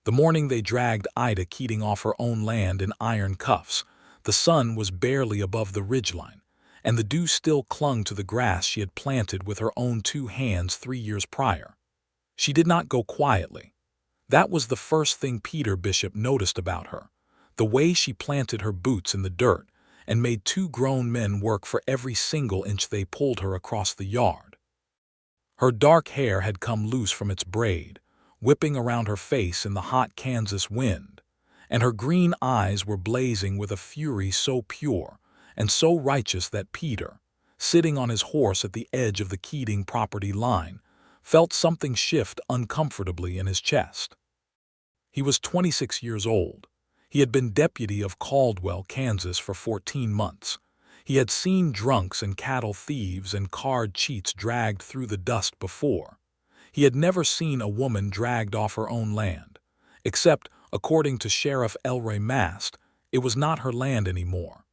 The morning they dragged Ida Keating off her own land in iron cuffs, the sun was barely above the ridgeline, and the dew still clung to the grass she had planted with her own 2 hands 3 years prior. She did not go quietly. That was the first thing Peter Bishop noticed about her, the way she planted her boots in the dirt and made 2 grown men work for every single inch they pulled her across the yard. Her dark hair had come loose from its braid, whipping around her face in the hot Kansas wind, and her green eyes were blazing with a fury so pure and so righteous that Peter, sitting on his horse at the edge of the Keating property line, felt something shift uncomfortably in his chest. He was 26 years old. He had been deputy of Caldwell, Kansas for 14 months. He had seen drunks and cattle thieves and card cheats dragged through the dust before. He had never seen a woman dragged off her own land, except, according to Sheriff Elroy Mast, it was not her land anymore.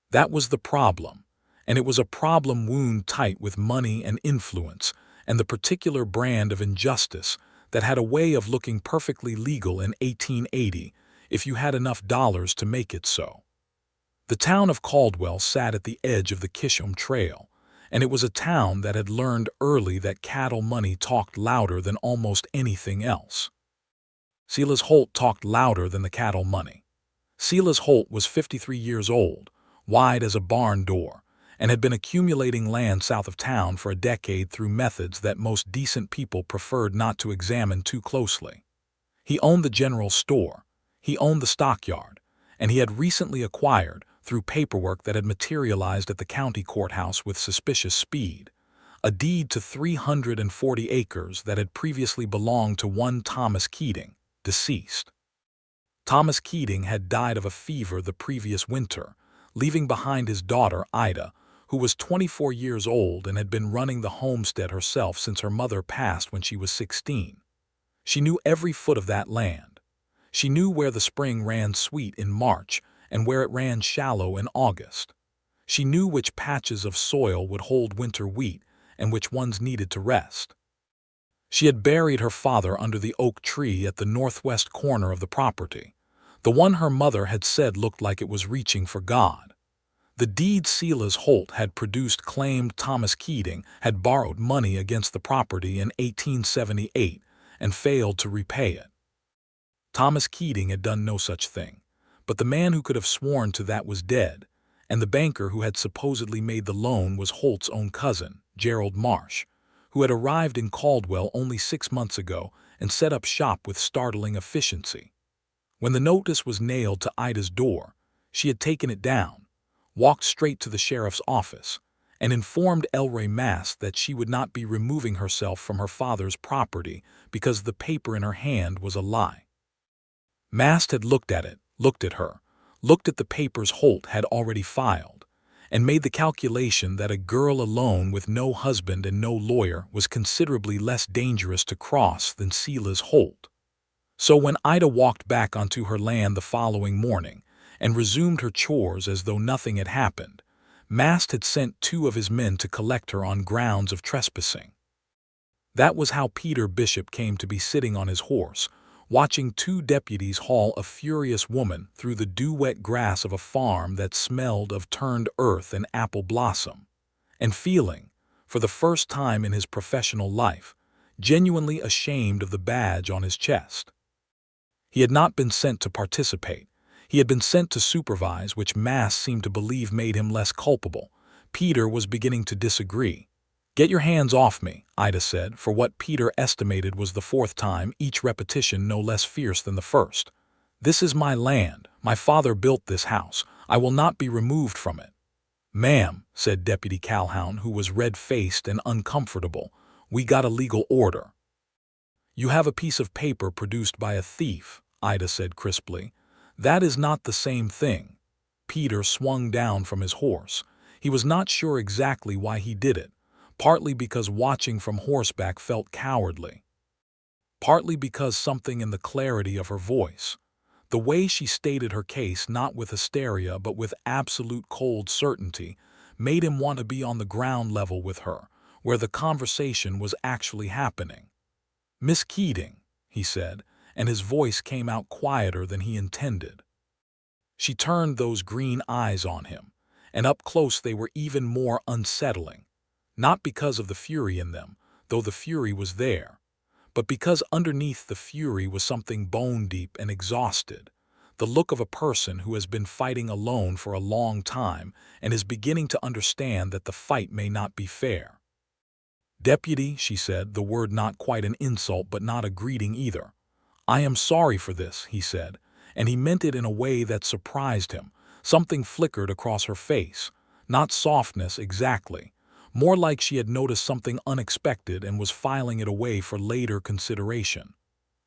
That was the problem, and it was a problem wound tight with money and influence and the particular brand of injustice that had a way of looking perfectly legal in 1880 if you had enough dollars to make it so. The town of Caldwell sat at the edge of the Kishom Trail, and it was a town that had learned early that cattle money talked louder than almost anything else. Silas Holt talked louder than the cattle money. Silas Holt was 53 years old, wide as a barn door, and had been accumulating land south of town for a decade through methods that most decent people preferred not to examine too closely. He owned the general store, he owned the stockyard, and he had recently acquired, through paperwork that had materialized at the county courthouse with suspicious speed, a deed to 340 acres that had previously belonged to one Thomas Keating, deceased. Thomas Keating had died of a fever the previous winter, leaving behind his daughter Ida, who was 24 years old and had been running the homestead herself since her mother passed when she was 16. She knew every foot of that land. She knew where the spring ran sweet in March and where it ran shallow in August. She knew which patches of soil would hold winter wheat and which ones needed to rest. She had buried her father under the oak tree at the northwest corner of the property, the one her mother had said looked like it was reaching for God. The deed Silas Holt had produced claimed Thomas Keating had borrowed money against the property in 1878 and failed to repay it. Thomas Keating had done no such thing, but the man who could have sworn to that was dead, and the banker who had supposedly made the loan was Holt's own cousin, Gerald Marsh, who had arrived in Caldwell only 6 months ago and set up shop with startling efficiency. When the notice was nailed to Ida's door, she had taken it down, walked straight to the sheriff's office, and informed Elroy Mast that she would not be removing herself from her father's property because the paper in her hand was a lie. Mast had looked at it, looked at her, looked at the papers Holt had already filed, and made the calculation that a girl alone with no husband and no lawyer was considerably less dangerous to cross than Silas Holt. So when Ida walked back onto her land the following morning and resumed her chores as though nothing had happened, Mast had sent 2 of his men to collect her on grounds of trespassing. That was how Peter Bishop came to be sitting on his horse, watching 2 deputies haul a furious woman through the dew-wet grass of a farm that smelled of turned earth and apple blossom, and feeling, for the first time in his professional life, genuinely ashamed of the badge on his chest. He had not been sent to participate. He had been sent to supervise, which Mast seemed to believe made him less culpable. Peter was beginning to disagree. "Get your hands off me," Ida said, for what Peter estimated was the 4th time, each repetition no less fierce than the first. "This is my land. My father built this house. I will not be removed from it." "Ma'am," said Deputy Calhoun, who was red-faced and uncomfortable, "we got a legal order." "You have a piece of paper produced by a thief," Ida said crisply. "That is not the same thing." Peter swung down from his horse. He was not sure exactly why he did it, partly because watching from horseback felt cowardly, partly because something in the clarity of her voice, the way she stated her case not with hysteria but with absolute cold certainty, made him want to be on the ground level with her, where the conversation was actually happening. "Miss Keating," he said, and his voice came out quieter than he intended. She turned those green eyes on him, and up close they were even more unsettling, not because of the fury in them, though the fury was there, but because underneath the fury was something bone-deep and exhausted, the look of a person who has been fighting alone for a long time and is beginning to understand that the fight may not be fair. "Deputy," she said, the word not quite an insult but not a greeting either. "I am sorry for this," he said, and he meant it in a way that surprised him. Something flickered across her face, not softness exactly, more like she had noticed something unexpected and was filing it away for later consideration.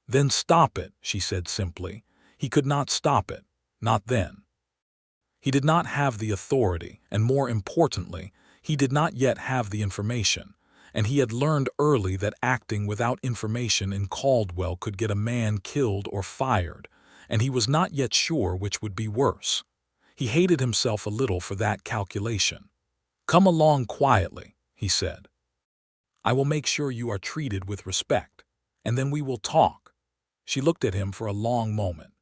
"Then stop it," she said simply. He could not stop it, not then. He did not have the authority, and more importantly, he did not yet have the information, and he had learned early that acting without information in Caldwell could get a man killed or fired, and he was not yet sure which would be worse. He hated himself a little for that calculation. "Come along quietly," he said. "I will make sure you are treated with respect, and then we will talk." She looked at him for a long moment.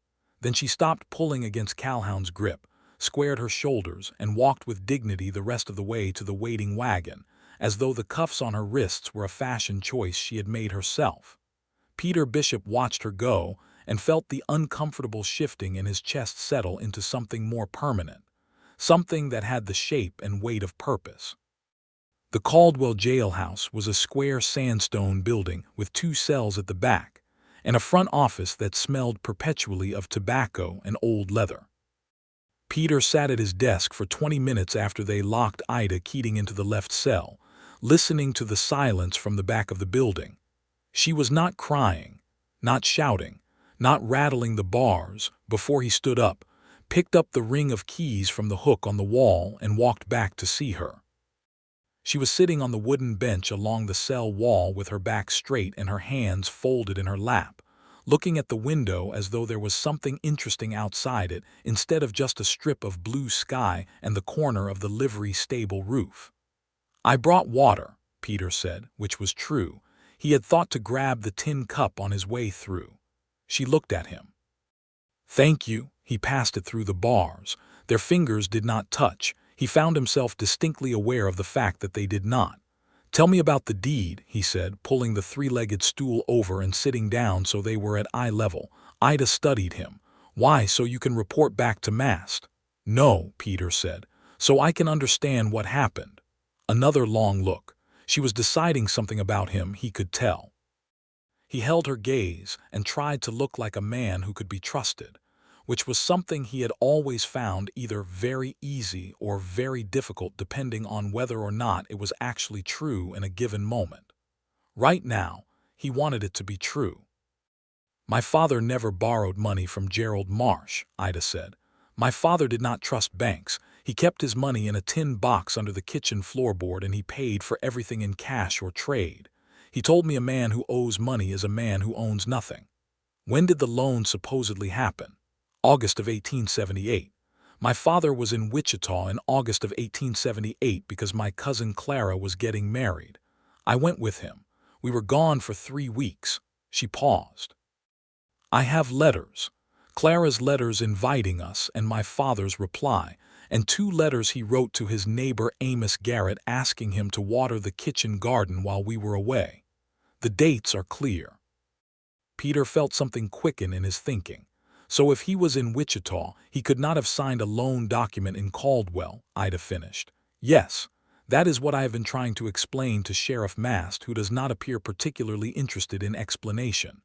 Then she stopped pulling against Calhoun's grip, squared her shoulders, and walked with dignity the rest of the way to the waiting wagon, as though the cuffs on her wrists were a fashion choice she had made herself. Peter Bishop watched her go and felt the uncomfortable shifting in his chest settle into something more permanent, something that had the shape and weight of purpose. The Caldwell jailhouse was a square sandstone building with 2 cells at the back, and a front office that smelled perpetually of tobacco and old leather. Peter sat at his desk for 20 minutes after they locked Ida Keating into the left cell, listening to the silence from the back of the building. She was not crying, not shouting, not rattling the bars before he stood up, picked up the ring of keys from the hook on the wall, and walked back to see her. She was sitting on the wooden bench along the cell wall with her back straight and her hands folded in her lap, looking at the window as though there was something interesting outside it instead of just a strip of blue sky and the corner of the livery stable roof. "I brought water," Peter said, which was true. He had thought to grab the tin cup on his way through. She looked at him. "Thank you." He passed it through the bars. Their fingers did not touch. He found himself distinctly aware of the fact that they did not. "Tell me about the deed," he said, pulling the 3-legged stool over and sitting down so they were at eye level. Ida studied him. "Why, so you can report back to mast?" "No," Peter said, "so I can understand what happened." Another long look. She was deciding something about him, he could tell. He held her gaze and tried to look like a man who could be trusted, which was something he had always found either very easy or very difficult depending on whether or not it was actually true in a given moment. Right now, he wanted it to be true. "My father never borrowed money from Gerald Marsh," Ida said. "My father did not trust banks. He kept his money in a tin box under the kitchen floorboard and he paid for everything in cash or trade. He told me a man who owes money is a man who owns nothing." "When did the loan supposedly happen?" "August of 1878. My father was in Wichita in August of 1878 because my cousin Clara was getting married. I went with him. We were gone for 3 weeks. She paused. "I have letters. Clara's letters inviting us and my father's reply, and 2 letters he wrote to his neighbor Amos Garrett asking him to water the kitchen garden while we were away. The dates are clear." Peter felt something quicken in his thinking. "So if he was in Wichita, he could not have signed a loan document in Caldwell," Ida finished. "Yes, that is what I have been trying to explain to Sheriff Mast, who does not appear particularly interested in explanation.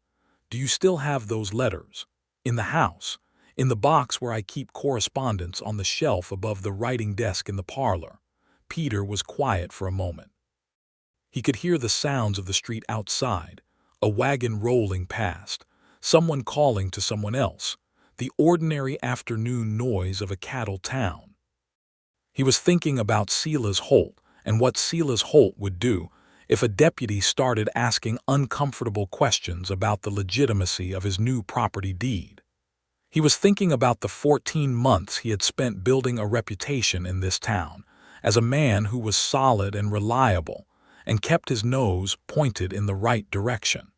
Do you still have those letters?" "In the house. In the box where I keep correspondence on the shelf above the writing desk in the parlor." Peter was quiet for a moment. He could hear the sounds of the street outside, a wagon rolling past, someone calling to someone else, the ordinary afternoon noise of a cattle town. He was thinking about Silas Holt and what Silas Holt would do if a deputy started asking uncomfortable questions about the legitimacy of his new property deed. He was thinking about the 14 months he had spent building a reputation in this town as a man who was solid and reliable and kept his nose pointed in the right direction.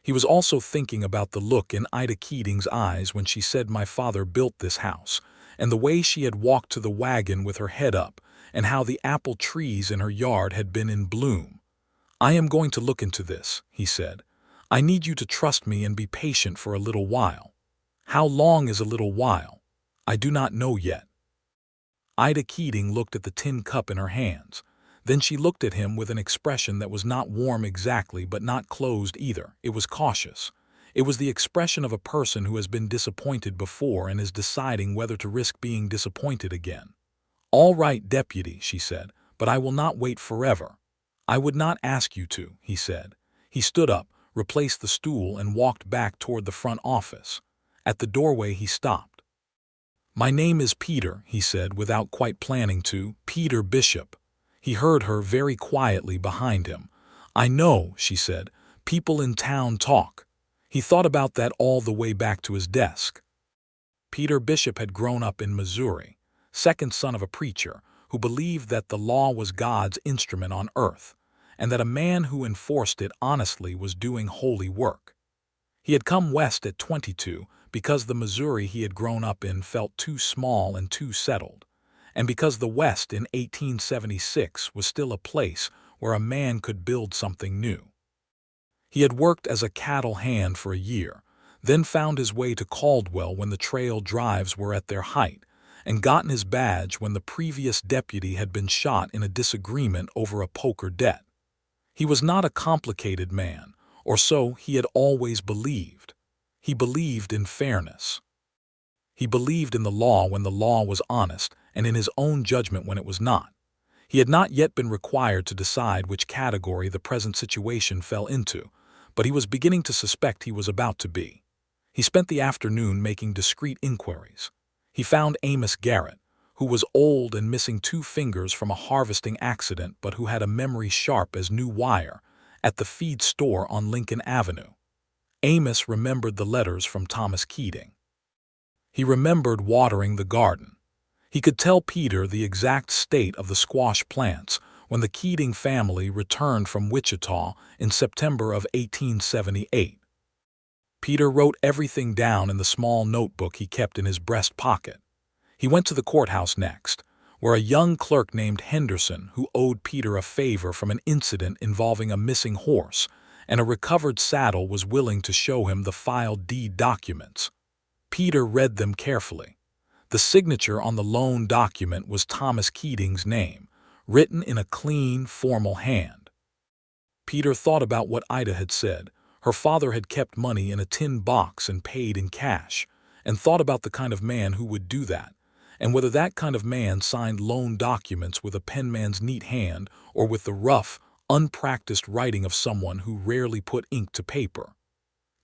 He was also thinking about the look in Ida Keating's eyes when she said my father built this house, and the way she had walked to the wagon with her head up, and how the apple trees in her yard had been in bloom. "I am going to look into this," he said. "I need you to trust me and be patient for a little while." "How long is a little while?" "I do not know yet." Ida Keating looked at the tin cup in her hands. Then she looked at him with an expression that was not warm exactly but not closed either. It was cautious. It was the expression of a person who has been disappointed before and is deciding whether to risk being disappointed again. "All right, deputy," she said, "but I will not wait forever." "I would not ask you to," he said. He stood up, replaced the stool, and walked back toward the front office. At the doorway he stopped. "My name is Peter," he said without quite planning to, "Peter Bishop." He heard her very quietly behind him. "I know," she said, "people in town talk." He thought about that all the way back to his desk. Peter Bishop had grown up in Missouri, second son of a preacher who believed that the law was God's instrument on earth, and that a man who enforced it honestly was doing holy work. He had come west at 22 because the Missouri he had grown up in felt too small and too settled, and because the West in 1876 was still a place where a man could build something new. He had worked as a cattle hand for a year, then found his way to Caldwell when the trail drives were at their height, and gotten his badge when the previous deputy had been shot in a disagreement over a poker debt. He was not a complicated man, or so he had always believed. He believed in fairness. He believed in the law when the law was honest, and in his own judgment when it was not. He had not yet been required to decide which category the present situation fell into, but he was beginning to suspect he was about to be. He spent the afternoon making discreet inquiries. He found Amos Garrett, who was old and missing 2 fingers from a harvesting accident but who had a memory sharp as new wire, at the feed store on Lincoln Avenue. Amos remembered the letters from Thomas Keating. He remembered watering the garden. He could tell Peter the exact state of the squash plants when the Keating family returned from Wichita in September of 1878. Peter wrote everything down in the small notebook he kept in his breast pocket. He went to the courthouse next, where a young clerk named Henderson, who owed Peter a favor from an incident involving a missing horse and a recovered saddle, was willing to show him the filed deed documents. Peter read them carefully. The signature on the loan document was Thomas Keating's name, written in a clean, formal hand. Peter thought about what Ida had said. Her father had kept money in a tin box and paid in cash, and thought about the kind of man who would do that, and whether that kind of man signed loan documents with a penman's neat hand or with the rough, unpracticed writing of someone who rarely put ink to paper.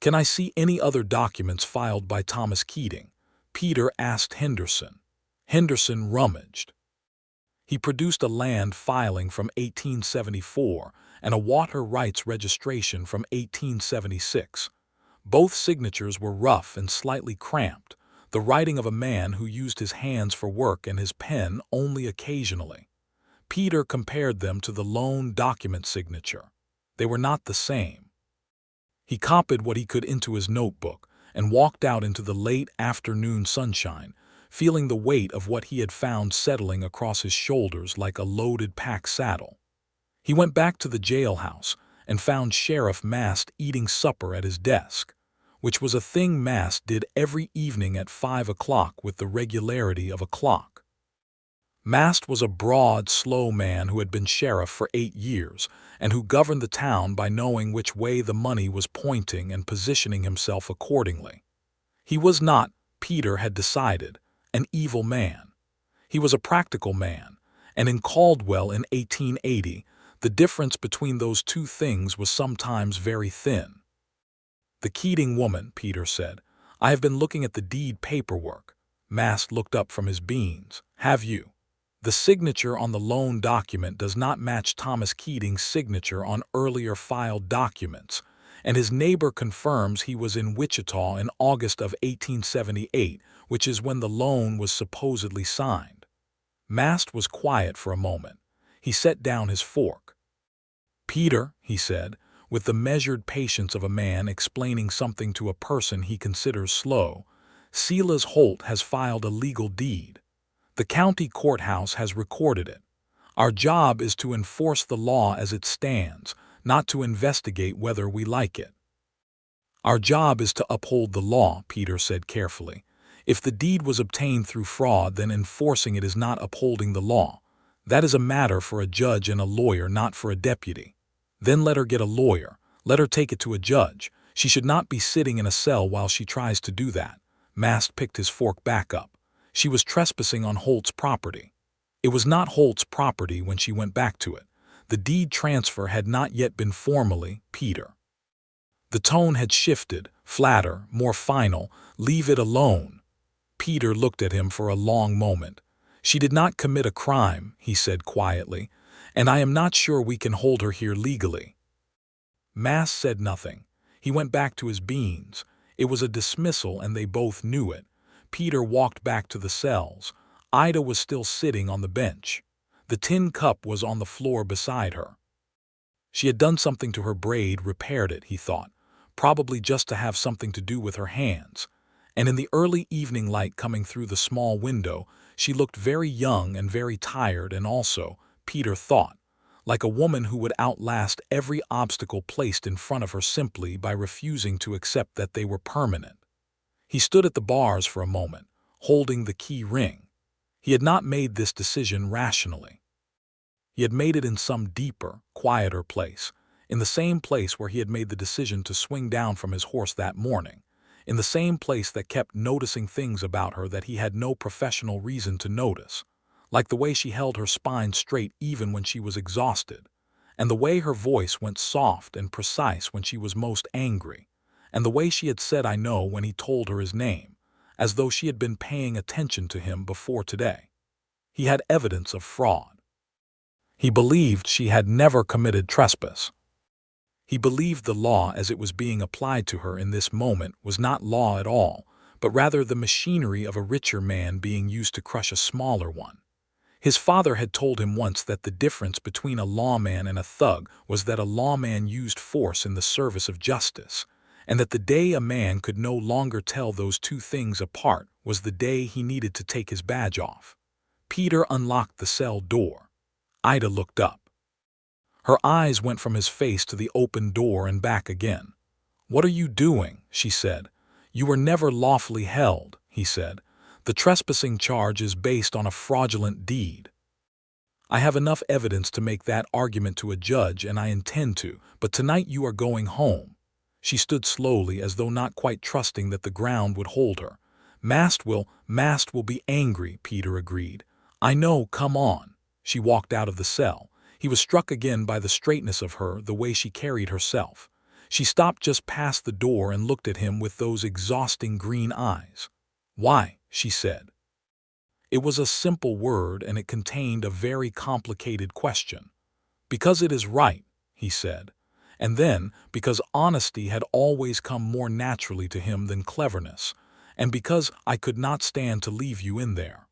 "Can I see any other documents filed by Thomas Keating?" Peter asked Henderson. Henderson rummaged. He produced a land filing from 1874 and a water rights registration from 1876. Both signatures were rough and slightly cramped, the writing of a man who used his hands for work and his pen only occasionally. Peter compared them to the loan document signature. They were not the same. He copied what he could into his notebook and walked out into the late afternoon sunshine, feeling the weight of what he had found settling across his shoulders like a loaded pack saddle. He went back to the jailhouse and found Sheriff Mast eating supper at his desk, which was a thing Mast did every evening at 5 o'clock with the regularity of a clock. Mast was a broad, slow man who had been sheriff for 8 years and who governed the town by knowing which way the money was pointing and positioning himself accordingly. He was not, Peter had decided, an evil man. He was a practical man, and in Caldwell in 1880, the difference between those two things was sometimes very thin. "The Keating woman," Peter said. "I have been looking at the deed paperwork." Mast looked up from his beans. "Have you?" "The signature on the loan document does not match Thomas Keating's signature on earlier filed documents, and his neighbor confirms he was in Wichita in August of 1878, which is when the loan was supposedly signed." Mast was quiet for a moment. He set down his fork. "Peter," he said, with the measured patience of a man explaining something to a person he considers slow. Silas Holt has filed a legal deed. The county courthouse has recorded it. Our job is to enforce the law as it stands, not to investigate whether we like it. Our job is to uphold the law, Peter said carefully. If the deed was obtained through fraud, then enforcing it is not upholding the law. That is a matter for a judge and a lawyer, not for a deputy. Then let her get a lawyer. Let her take it to a judge. She should not be sitting in a cell while she tries to do that. Mast picked his fork back up. She was trespassing on Holt's property. It was not Holt's property when she went back to it. The deed transfer had not yet been formally, Peter. The tone had shifted, flatter, more final. Leave it alone. Peter looked at him for a long moment. She did not commit a crime, he said quietly, and I am not sure we can hold her here legally. Mast said nothing. He went back to his beans. It was a dismissal and they both knew it. Peter walked back to the cells. Ida was still sitting on the bench. The tin cup was on the floor beside her. She had done something to her braid, repaired it, he thought, probably just to have something to do with her hands. And in the early evening light coming through the small window, she looked very young and very tired, and also, Peter thought, like a woman who would outlast every obstacle placed in front of her simply by refusing to accept that they were permanent. He stood at the bars for a moment, holding the key ring. He had not made this decision rationally. He had made it in some deeper, quieter place, in the same place where he had made the decision to swing down from his horse that morning, in the same place that kept noticing things about her that he had no professional reason to notice, like the way she held her spine straight even when she was exhausted, and the way her voice went soft and precise when she was most angry, and the way she had said "I know" when he told her his name, as though she had been paying attention to him before today. He had evidence of fraud. He believed she had never committed trespass. He believed the law as it was being applied to her in this moment was not law at all, but rather the machinery of a richer man being used to crush a smaller one. His father had told him once that the difference between a lawman and a thug was that a lawman used force in the service of justice, and that the day a man could no longer tell those two things apart was the day he needed to take his badge off. Peter unlocked the cell door. Ida looked up. Her eyes went from his face to the open door and back again. "What are you doing?" she said. "You were never lawfully held," he said. "The trespassing charge is based on a fraudulent deed." "I have enough evidence to make that argument to a judge, and I intend to, but tonight you are going home." She stood slowly, as though not quite trusting that the ground would hold her. Mast will be angry," Peter agreed. "I know, come on." She walked out of the cell. He was struck again by the straightness of her, the way she carried herself. She stopped just past the door and looked at him with those exhausting green eyes. "Why?" she said. It was a simple word, and it contained a very complicated question. "Because it is right," he said. And then, because honesty had always come more naturally to him than cleverness, and because I could not stand to leave you in there.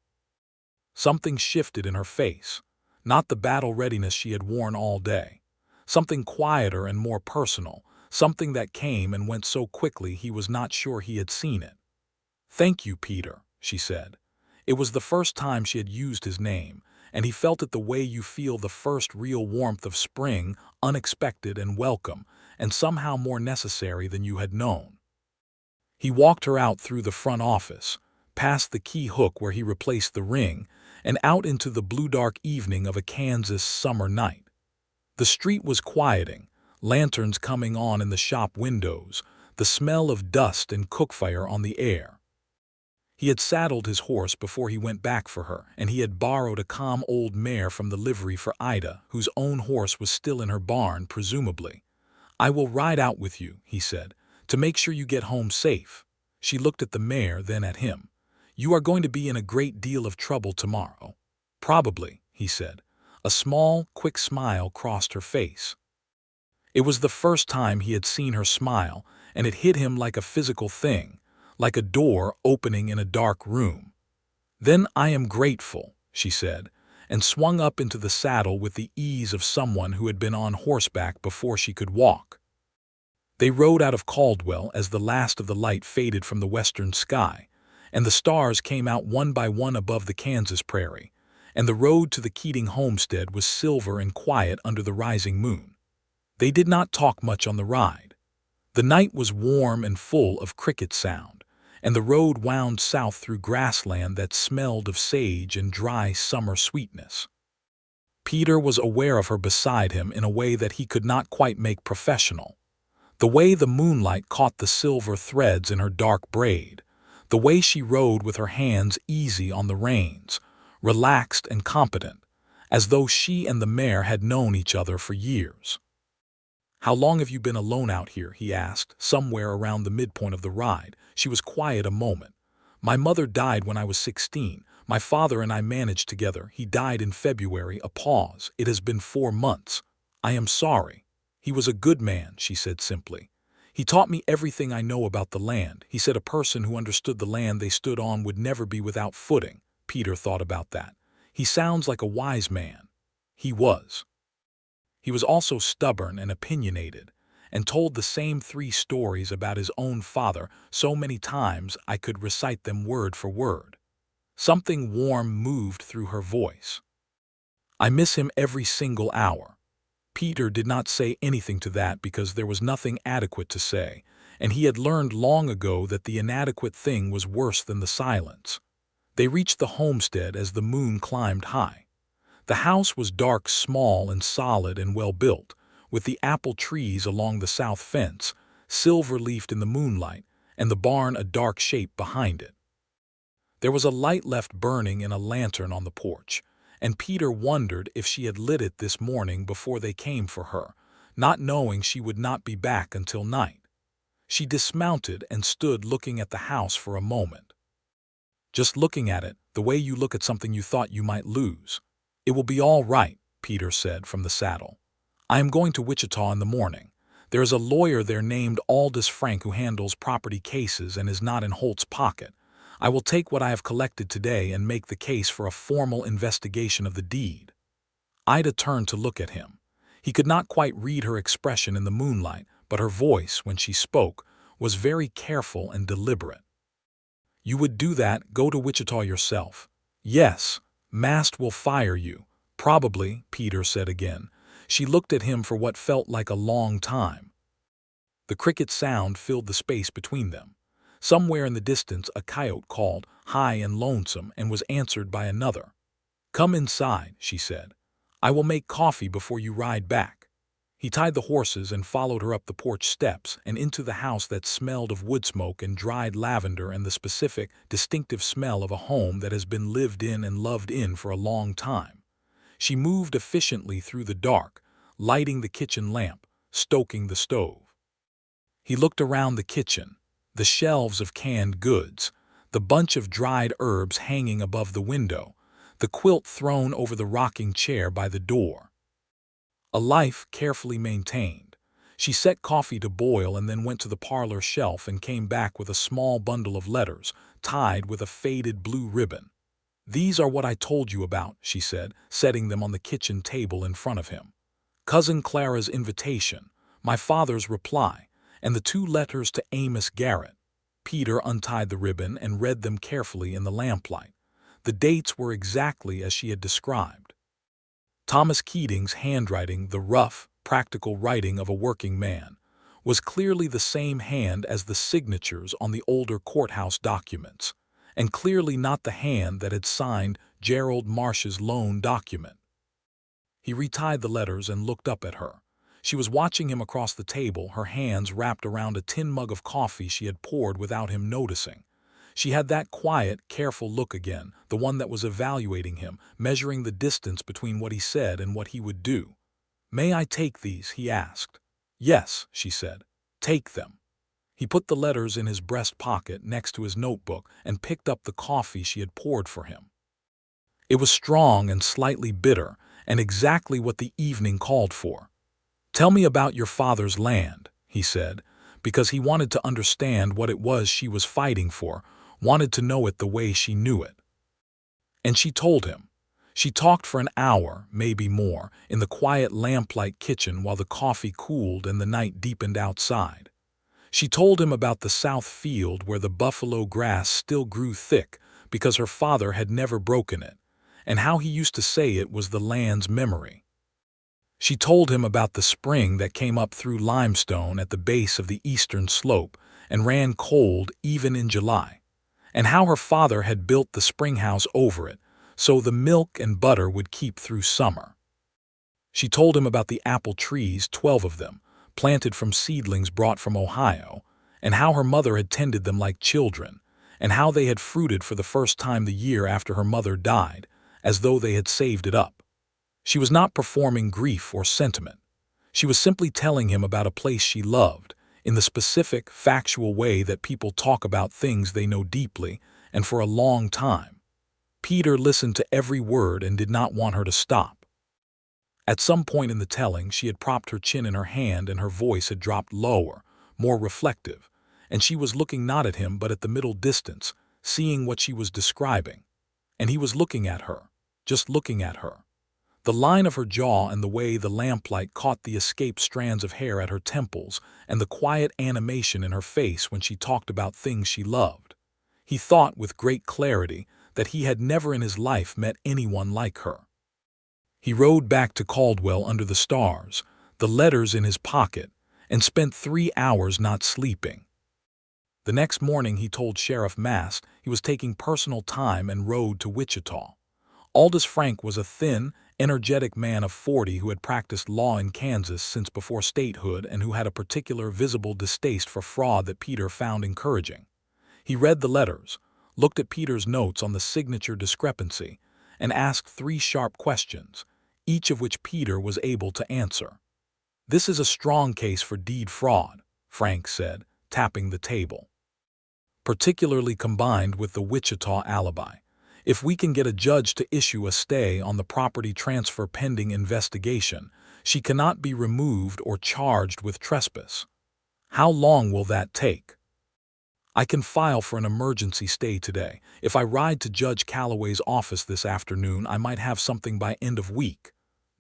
Something shifted in her face. Not the battle readiness she had worn all day. Something quieter and more personal, something that came and went so quickly he was not sure he had seen it. "Thank you, Peter," she said. It was the first time she had used his name, and he felt it the way you feel the first real warmth of spring, unexpected and welcome, and somehow more necessary than you had known. He walked her out through the front office, past the key hook where he replaced the ring, and out into the blue-dark evening of a Kansas summer night. The street was quieting, lanterns coming on in the shop windows, the smell of dust and cookfire on the air. He had saddled his horse before he went back for her, and he had borrowed a calm old mare from the livery for Ida, whose own horse was still in her barn, presumably. "I will ride out with you," he said, "to make sure you get home safe." She looked at the mare, then at him. "You are going to be in a great deal of trouble tomorrow." "Probably," he said. A small, quick smile crossed her face. It was the first time he had seen her smile, and it hit him like a physical thing, like a door opening in a dark room. "Then I am grateful," she said, and swung up into the saddle with the ease of someone who had been on horseback before she could walk. They rode out of Caldwell as the last of the light faded from the western sky, and the stars came out one by one above the Kansas prairie, and the road to the Keating homestead was silver and quiet under the rising moon. They did not talk much on the ride. The night was warm and full of cricket sound, and the road wound south through grassland that smelled of sage and dry summer sweetness. Peter was aware of her beside him in a way that he could not quite make professional. The way the moonlight caught the silver threads in her dark braid, the way she rode with her hands easy on the reins, relaxed and competent, as though she and the mare had known each other for years. "How long have you been alone out here?" he asked, somewhere around the midpoint of the ride. She was quiet a moment. "My mother died when I was 16. My father and I managed together. He died in February." A pause. "It has been 4 months. I am sorry." "He was a good man," she said simply. "He taught me everything I know about the land. He said a person who understood the land they stood on would never be without footing." Peter thought about that. "He sounds like a wise man." He was. He was also stubborn and opinionated, and told the same 3 stories about his own father so many times I could recite them word for word. Something warm moved through her voice. "I miss him every single hour." Peter did not say anything to that because there was nothing adequate to say, and he had learned long ago that the inadequate thing was worse than the silence. They reached the homestead as the moon climbed high. The house was dark, small and solid and well built, with the apple trees along the south fence, silver-leafed in the moonlight, and the barn a dark shape behind it. There was a light left burning in a lantern on the porch, and Peter wondered if she had lit it this morning before they came for her, not knowing she would not be back until night. She dismounted and stood looking at the house for a moment. "Just looking at it, the way you look at something you thought you might lose." "It will be all right," Peter said from the saddle. "I am going to Wichita in the morning. There is a lawyer there named Aldous Frank who handles property cases and is not in Holt's pocket. I will take what I have collected today and make the case for a formal investigation of the deed." Ida turned to look at him. He could not quite read her expression in the moonlight, but her voice, when she spoke, was very careful and deliberate. "You would do that, go to Wichita yourself?" "Yes. Mast will fire you." "Probably," Peter said again. She looked at him for what felt like a long time. The cricket sound filled the space between them. Somewhere in the distance a coyote called, high and lonesome, and was answered by another. "Come inside," she said. "I will make coffee before you ride back." He tied the horses and followed her up the porch steps and into the house that smelled of wood smoke and dried lavender and the specific, distinctive smell of a home that has been lived in and loved in for a long time. She moved efficiently through the dark, lighting the kitchen lamp, stoking the stove. He looked around the kitchen, the shelves of canned goods, the bunch of dried herbs hanging above the window, the quilt thrown over the rocking chair by the door. A life carefully maintained. She set coffee to boil and then went to the parlor shelf and came back with a small bundle of letters, tied with a faded blue ribbon. "These are what I told you about," she said, setting them on the kitchen table in front of him. "Cousin Clara's invitation, my father's reply, and the 2 letters to Amos Garrett." Peter untied the ribbon and read them carefully in the lamplight. The dates were exactly as she had described. Thomas Keating's handwriting, the rough, practical writing of a working man, was clearly the same hand as the signatures on the older courthouse documents, and clearly not the hand that had signed Gerald Marsh's loan document. He retied the letters and looked up at her. She was watching him across the table, her hands wrapped around a tin mug of coffee she had poured without him noticing. She had that quiet, careful look again, the one that was evaluating him, measuring the distance between what he said and what he would do. "May I take these?" he asked. "Yes," she said. "Take them." He put the letters in his breast pocket next to his notebook and picked up the coffee she had poured for him. It was strong and slightly bitter, and exactly what the evening called for. "Tell me about your father's land," he said, because he wanted to understand what it was she was fighting for, wanted to know it the way she knew it. And she told him. She talked for an hour, maybe more, in the quiet lamplight kitchen while the coffee cooled and the night deepened outside. She told him about the south field where the buffalo grass still grew thick because her father had never broken it, and how he used to say it was the land's memory. She told him about the spring that came up through limestone at the base of the eastern slope and ran cold even in July, and how her father had built the spring house over it so the milk and butter would keep through summer. She told him about the apple trees, 12 of them, planted from seedlings brought from Ohio, and how her mother had tended them like children, and how they had fruited for the first time the year after her mother died, as though they had saved it up. She was not performing grief or sentiment. She was simply telling him about a place she loved, in the specific, factual way that people talk about things they know deeply and for a long time. Peter listened to every word and did not want her to stop. At some point in the telling, she had propped her chin in her hand and her voice had dropped lower, more reflective, and she was looking not at him but at the middle distance, seeing what she was describing. And he was looking at her, just looking at her. The line of her jaw and the way the lamplight caught the escaped strands of hair at her temples and the quiet animation in her face when she talked about things she loved. He thought with great clarity that he had never in his life met anyone like her. He rode back to Caldwell under the stars, the letters in his pocket, and spent 3 hours not sleeping. The next morning he told Sheriff Mast he was taking personal time and rode to Wichita. Aldous Frank was a thin, energetic man of 40 who had practiced law in Kansas since before statehood and who had a particular visible distaste for fraud that Peter found encouraging. He read the letters, looked at Peter's notes on the signature discrepancy, and asked 3 sharp questions, each of which Peter was able to answer. "This is a strong case for deed fraud," Frank said, tapping the table. "Particularly combined with the Wichita alibi. If we can get a judge to issue a stay on the property transfer pending investigation, she cannot be removed or charged with trespass. How long will that take?" "I can file for an emergency stay today. If I ride to Judge Calloway's office this afternoon, I might have something by end of week."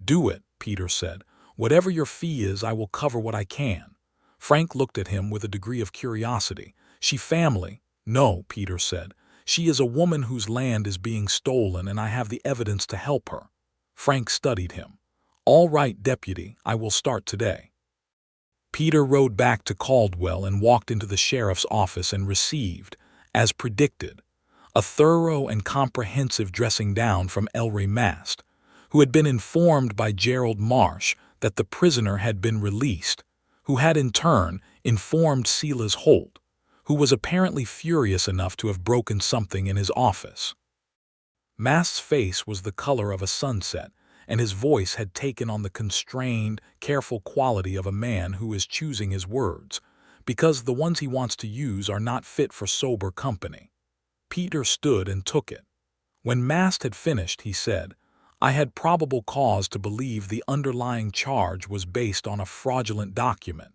"Do it," Peter said. "Whatever your fee is, I will cover what I can." Frank looked at him with a degree of curiosity. "She family?" "No," Peter said. "She is a woman whose land is being stolen, and I have the evidence to help her." Frank studied him. "All right, deputy, I will start today." Peter rode back to Caldwell and walked into the sheriff's office and received, as predicted, a thorough and comprehensive dressing down from Ellery Mast, who had been informed by Gerald Marsh that the prisoner had been released, who had in turn informed Silas Holt, who was apparently furious enough to have broken something in his office. Mast's face was the color of a sunset, and his voice had taken on the constrained, careful quality of a man who is choosing his words, because the ones he wants to use are not fit for sober company. Peter stood and took it. When Mast had finished, he said, "I had probable cause to believe the underlying charge was based on a fraudulent document.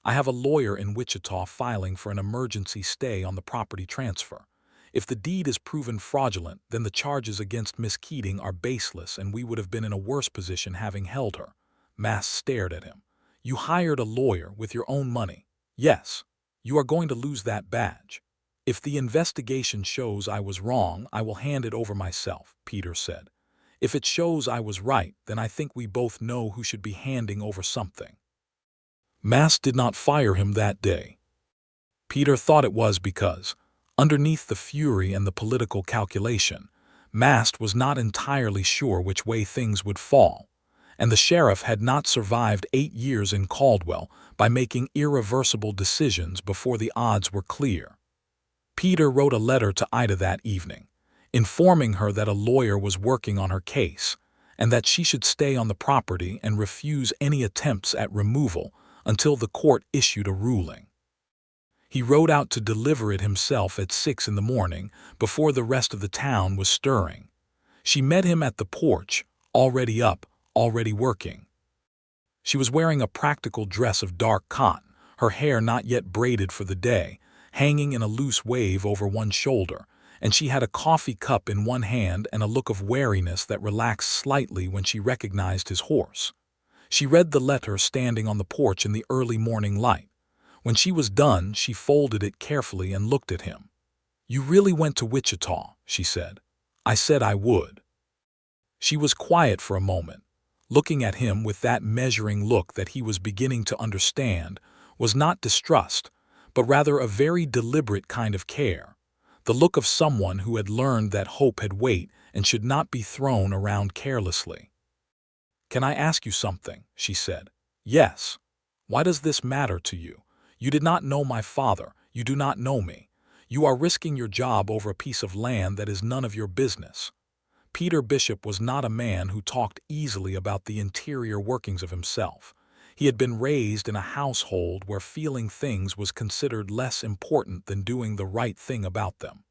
I have a lawyer in Wichita filing for an emergency stay on the property transfer. If the deed is proven fraudulent, then the charges against Miss Keating are baseless and we would have been in a worse position having held her." Mast stared at him. "You hired a lawyer with your own money?" "Yes." "You are going to lose that badge." "If the investigation shows I was wrong, I will hand it over myself," Peter said. "If it shows I was right, then I think we both know who should be handing over something." Mast did not fire him that day. Peter thought it was because, underneath the fury and the political calculation, Mast was not entirely sure which way things would fall, and the sheriff had not survived 8 years in Caldwell by making irreversible decisions before the odds were clear. Peter wrote a letter to Ida that evening, informing her that a lawyer was working on her case, and that she should stay on the property and refuse any attempts at removal until the court issued a ruling. He rode out to deliver it himself at 6 in the morning, before the rest of the town was stirring. She met him at the porch, already up, already working. She was wearing a practical dress of dark cotton, her hair not yet braided for the day, hanging in a loose wave over one shoulder, and she had a coffee cup in one hand and a look of wariness that relaxed slightly when she recognized his horse. She read the letter standing on the porch in the early morning light. When she was done, she folded it carefully and looked at him. "You really went to Wichita," she said. "I said I would." She was quiet for a moment, looking at him with that measuring look that he was beginning to understand was not distrust, but rather a very deliberate kind of care, the look of someone who had learned that hope had weight and should not be thrown around carelessly. "Can I ask you something?" she said. "Yes." "Why does this matter to you? You did not know my father. You do not know me. You are risking your job over a piece of land that is none of your business." Peter Bishop was not a man who talked easily about the interior workings of himself. He had been raised in a household where feeling things was considered less important than doing the right thing about them.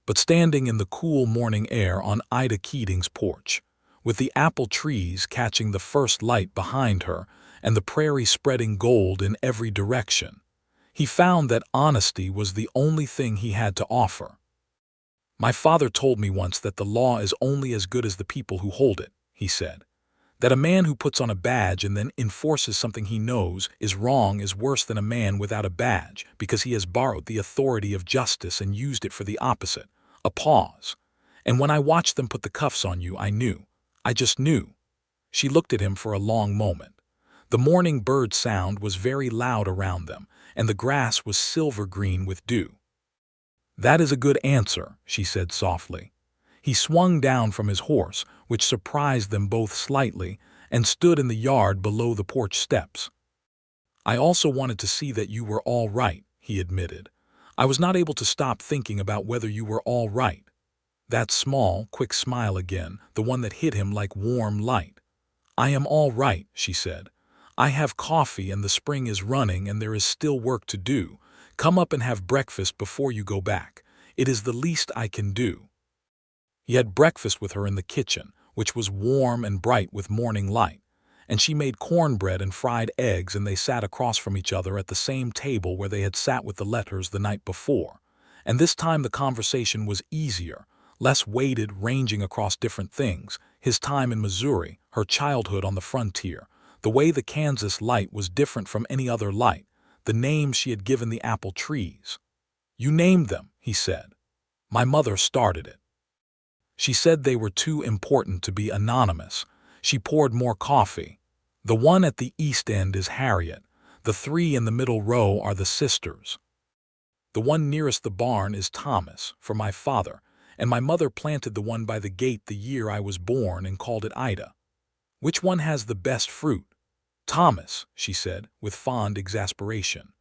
But standing in the cool morning air on Ida Keating's porch, with the apple trees catching the first light behind her and the prairie spreading gold in every direction, he found that honesty was the only thing he had to offer. "My father told me once that the law is only as good as the people who hold it," he said. "That a man who puts on a badge and then enforces something he knows is wrong is worse than a man without a badge because he has borrowed the authority of justice and used it for the opposite." A pause. "And when I watched them put the cuffs on you, I knew. I just knew." She looked at him for a long moment. The morning bird sound was very loud around them, and the grass was silver green with dew. "That is a good answer," she said softly. He swung down from his horse, which surprised them both slightly, and stood in the yard below the porch steps. "I also wanted to see that you were all right," he admitted. "I was not able to stop thinking about whether you were all right." That small, quick smile again, the one that hit him like warm light. "I am all right," she said. "I have coffee and the spring is running and there is still work to do. Come up and have breakfast before you go back. It is the least I can do." He had breakfast with her in the kitchen, which was warm and bright with morning light, and she made cornbread and fried eggs, and they sat across from each other at the same table where they had sat with the letters the night before. And this time the conversation was easier, less weighted, ranging across different things: his time in Missouri, her childhood on the frontier, the way the Kansas light was different from any other light, the names she had given the apple trees. "You named them," he said. "My mother started it. She said they were too important to be anonymous." She poured more coffee. "The one at the east end is Harriet. The three in the middle row are the sisters. The one nearest the barn is Thomas, for my father, and my mother planted the one by the gate the year I was born and called it Ida." "Which one has the best fruit?" "Thomas," she said, with fond exasperation.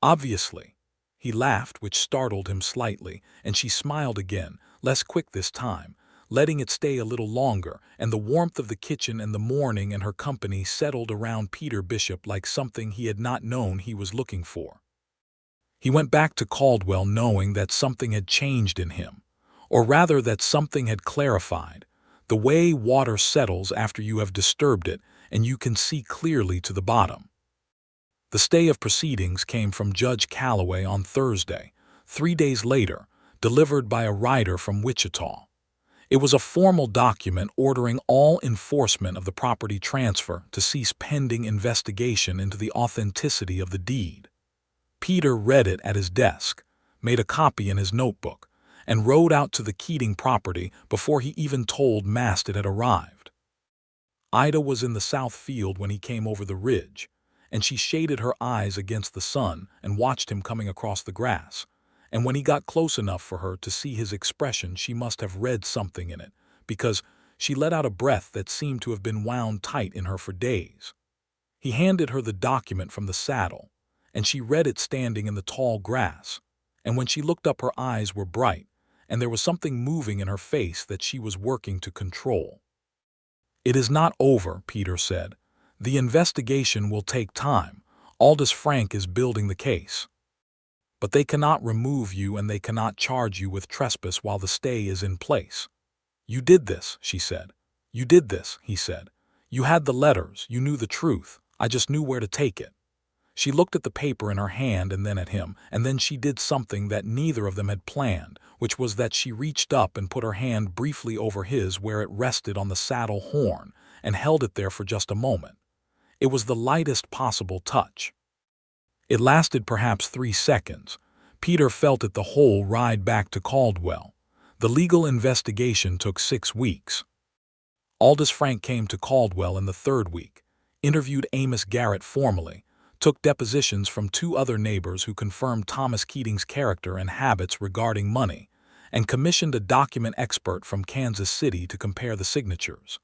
"Obviously." He laughed, which startled him slightly, and she smiled again, less quick this time, letting it stay a little longer, and the warmth of the kitchen and the morning and her company settled around Peter Bishop like something he had not known he was looking for. He went back to Caldwell knowing that something had changed in him, or rather that something had clarified, the way water settles after you have disturbed it and you can see clearly to the bottom. The stay of proceedings came from Judge Calloway on Thursday, 3 days later, delivered by a rider from Wichita. It was a formal document ordering all enforcement of the property transfer to cease pending investigation into the authenticity of the deed. Peter read it at his desk, made a copy in his notebook, and rode out to the Keating property before he even told Mast it had arrived. Ida was in the south field when he came over the ridge, and she shaded her eyes against the sun and watched him coming across the grass. And when he got close enough for her to see his expression, she must have read something in it, because she let out a breath that seemed to have been wound tight in her for days. He handed her the document from the saddle, and she read it standing in the tall grass, and when she looked up her eyes were bright, and there was something moving in her face that she was working to control. "It is not over," Peter said. "The investigation will take time. Aldous Frank is building the case. But they cannot remove you and they cannot charge you with trespass while the stay is in place." "You did this," she said. "You did this," he said. "You had the letters, you knew the truth. I just knew where to take it." She looked at the paper in her hand and then at him, and then she did something that neither of them had planned, which was that she reached up and put her hand briefly over his where it rested on the saddle horn, and held it there for just a moment. It was the lightest possible touch. It lasted perhaps 3 seconds. Peter felt it the whole ride back to Caldwell. The legal investigation took 6 weeks. Aldous Frank came to Caldwell in the 3rd week, interviewed Amos Garrett formally, took depositions from 2 other neighbors who confirmed Thomas Keating's character and habits regarding money, and commissioned a document expert from Kansas City to compare the signatures.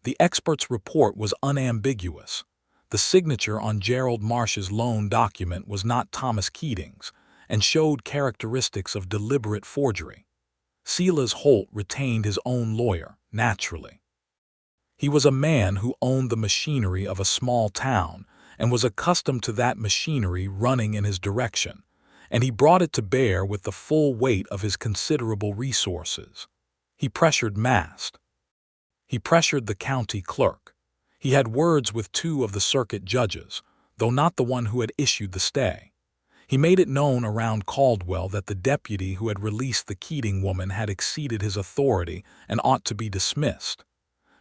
The expert's report was unambiguous. The signature on Gerald Marsh's loan document was not Thomas Keating's, and showed characteristics of deliberate forgery. Silas Holt retained his own lawyer, naturally. He was a man who owned the machinery of a small town and was accustomed to that machinery running in his direction, and he brought it to bear with the full weight of his considerable resources. He pressured Mast. He pressured the county clerk. He had words with 2 of the circuit judges, though not the one who had issued the stay. He made it known around Caldwell that the deputy who had released the Keating woman had exceeded his authority and ought to be dismissed.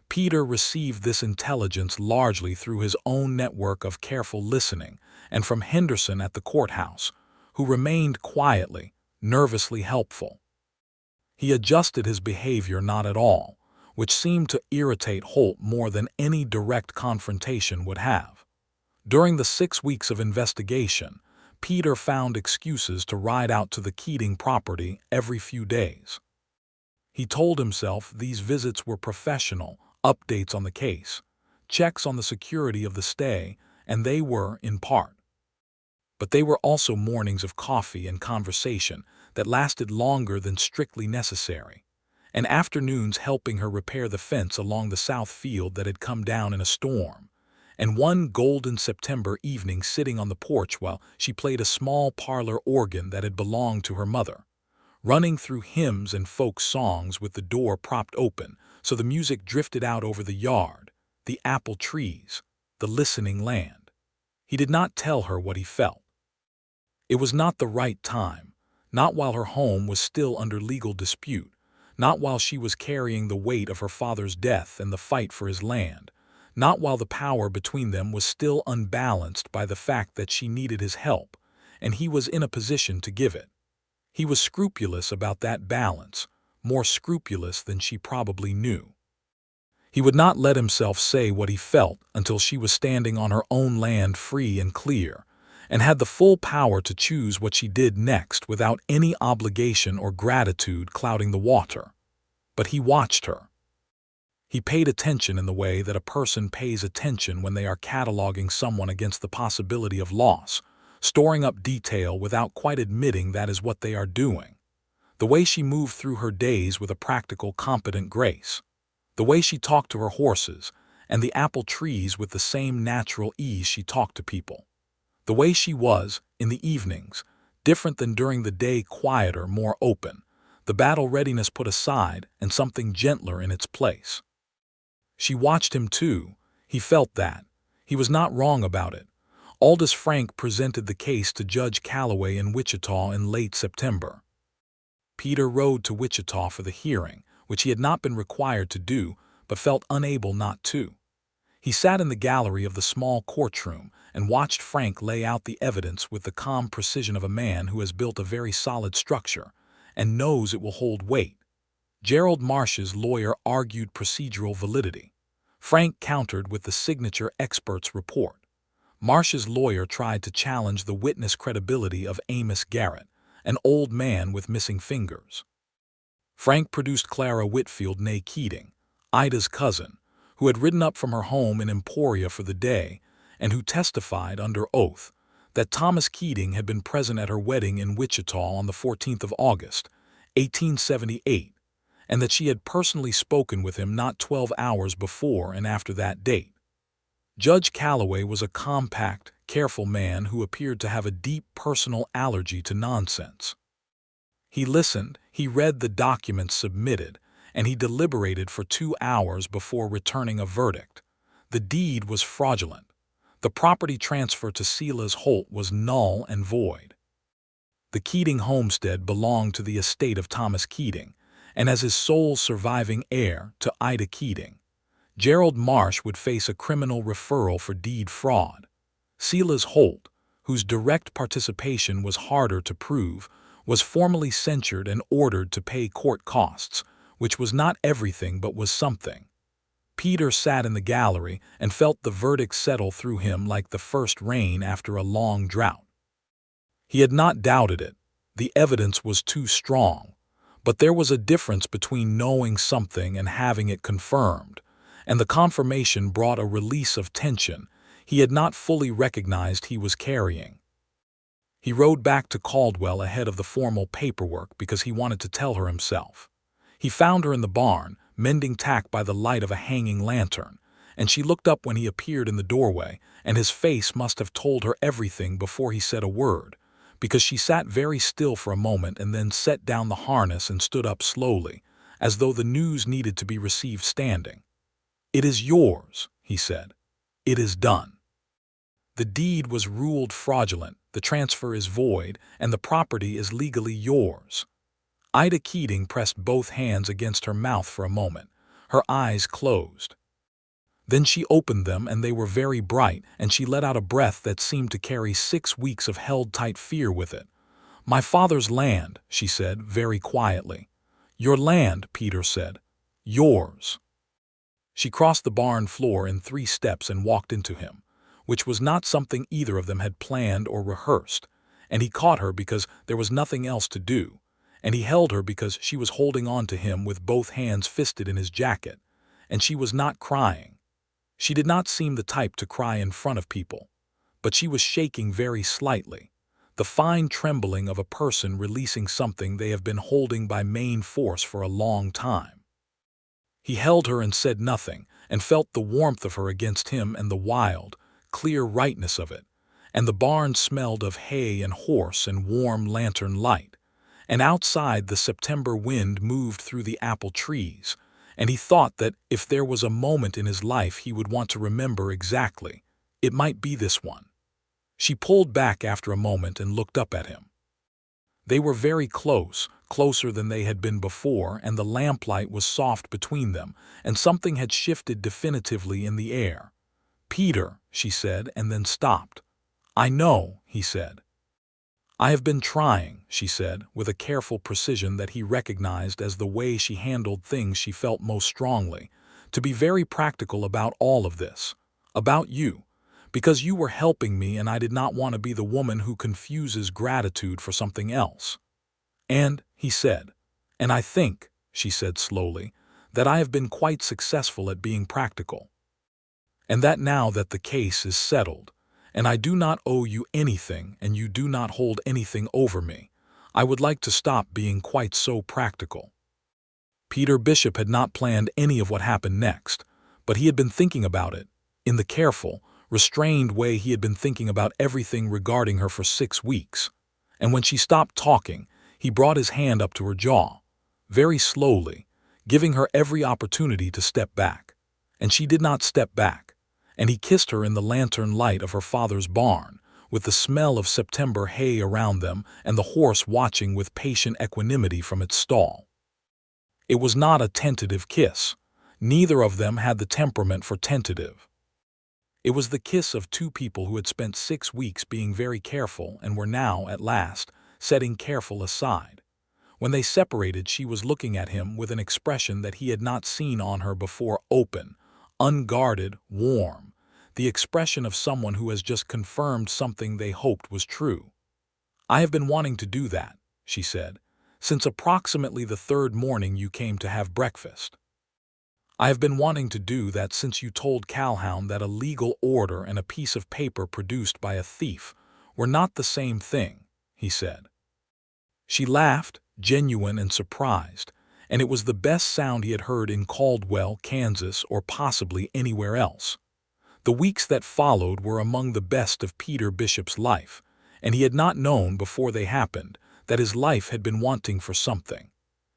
Peter received this intelligence largely through his own network of careful listening and from Henderson at the courthouse, who remained quietly, nervously helpful. He adjusted his behavior not at all, which seemed to irritate Holt more than any direct confrontation would have. During the 6 weeks of investigation, Peter found excuses to ride out to the Keating property every few days. He told himself these visits were professional, updates on the case, checks on the security of the stay, and they were, in part. But they were also mornings of coffee and conversation that lasted longer than strictly necessary, and afternoons helping her repair the fence along the south field that had come down in a storm, and one golden September evening sitting on the porch while she played a small parlor organ that had belonged to her mother, running through hymns and folk songs with the door propped open so the music drifted out over the yard, the apple trees, the listening land. He did not tell her what he felt. It was not the right time, not while her home was still under legal dispute, not while she was carrying the weight of her father's death and the fight for his land, not while the power between them was still unbalanced by the fact that she needed his help, and he was in a position to give it. He was scrupulous about that balance, more scrupulous than she probably knew. He would not let himself say what he felt until she was standing on her own land free and clear, and had the full power to choose what she did next without any obligation or gratitude clouding the water. But he watched her. He paid attention in the way that a person pays attention when they are cataloging someone against the possibility of loss, storing up detail without quite admitting that is what they are doing. The way she moved through her days with a practical, competent grace. The way she talked to her horses and the apple trees with the same natural ease she talked to people. The way she was, in the evenings, different than during the day, quieter, more open, the battle readiness put aside and something gentler in its place. She watched him too. He felt that. He was not wrong about it. Aldous Frank presented the case to Judge Calloway in Wichita in late September. Peter rode to Wichita for the hearing, which he had not been required to do, but felt unable not to. He sat in the gallery of the small courtroom and watched Frank lay out the evidence with the calm precision of a man who has built a very solid structure and knows it will hold weight. Gerald Marsh's lawyer argued procedural validity. Frank countered with the signature expert's report. Marsh's lawyer tried to challenge the witness credibility of Amos Garrett, an old man with missing fingers. Frank produced Clara Whitfield née Keating, Ida's cousin, who had ridden up from her home in Emporia for the day and who testified under oath that Thomas Keating had been present at her wedding in Wichita on the 14th of August, 1878, and that she had personally spoken with him not 12 hours before and after that date. Judge Calloway was a compact, careful man who appeared to have a deep personal allergy to nonsense. He listened, he read the documents submitted, and he deliberated for 2 hours before returning a verdict. The deed was fraudulent. The property transfer to Silas Holt was null and void. The Keating homestead belonged to the estate of Thomas Keating, and as his sole surviving heir to Ida Keating, Gerald Marsh would face a criminal referral for deed fraud. Silas Holt, whose direct participation was harder to prove, was formally censured and ordered to pay court costs, which was not everything but was something. Peter sat in the gallery and felt the verdict settle through him like the first rain after a long drought. He had not doubted it. The evidence was too strong. But there was a difference between knowing something and having it confirmed, and the confirmation brought a release of tension he had not fully recognized he was carrying. He rode back to Caldwell ahead of the formal paperwork because he wanted to tell her himself. He found her in the barn, mending tack by the light of a hanging lantern, and she looked up when he appeared in the doorway, and his face must have told her everything before he said a word, because she sat very still for a moment and then set down the harness and stood up slowly, as though the news needed to be received standing. "It is yours," he said. "It is done. The deed was ruled fraudulent, the transfer is void, and the property is legally yours." Ida Keating pressed both hands against her mouth for a moment, her eyes closed. Then she opened them and they were very bright, and she let out a breath that seemed to carry 6 weeks of held-tight fear with it. "My father's land," she said, very quietly. "Your land," Peter said. "Yours." She crossed the barn floor in 3 steps and walked into him, which was not something either of them had planned or rehearsed, and he caught her because there was nothing else to do, and he held her because she was holding on to him with both hands fisted in his jacket, and she was not crying. She did not seem the type to cry in front of people, but she was shaking very slightly, the fine trembling of a person releasing something they have been holding by main force for a long time. He held her and said nothing, and felt the warmth of her against him and the wild, clear rightness of it, and the barn smelled of hay and horse and warm lantern light, and outside the September wind moved through the apple trees, and he thought that if there was a moment in his life he would want to remember exactly, it might be this one. She pulled back after a moment and looked up at him. They were very close, closer than they had been before, and the lamplight was soft between them, and something had shifted definitively in the air. "Peter," she said, and then stopped. "I know," he said. "I have been trying," she said, with a careful precision that he recognized as the way she handled things she felt most strongly, "to be very practical about all of this, about you, because you were helping me and I did not want to be the woman who confuses gratitude for something else. And," he said, "and I think," she said slowly, "that I have been quite successful at being practical. And that now that the case is settled, and I do not owe you anything and you do not hold anything over me, I would like to stop being quite so practical." Peter Bishop had not planned any of what happened next, but he had been thinking about it, in the careful, restrained way he had been thinking about everything regarding her for 6 weeks. And when she stopped talking, he brought his hand up to her jaw, very slowly, giving her every opportunity to step back. And she did not step back, and he kissed her in the lantern light of her father's barn, with the smell of September hay around them and the horse watching with patient equanimity from its stall. It was not a tentative kiss. Neither of them had the temperament for tentative. It was the kiss of 2 people who had spent 6 weeks being very careful and were now, at last, setting careful aside. When they separated, she was looking at him with an expression that he had not seen on her before, open, unguarded, warm, the expression of someone who has just confirmed something they hoped was true. "I have been wanting to do that," she said, "since approximately the 3rd morning you came to have breakfast. I have been wanting to do that since you told Calhoun that a legal order and a piece of paper produced by a thief were not the same thing," he said. She laughed, genuine and surprised, and it was the best sound he had heard in Caldwell, Kansas, or possibly anywhere else. The weeks that followed were among the best of Peter Bishop's life, and he had not known before they happened that his life had been wanting for something.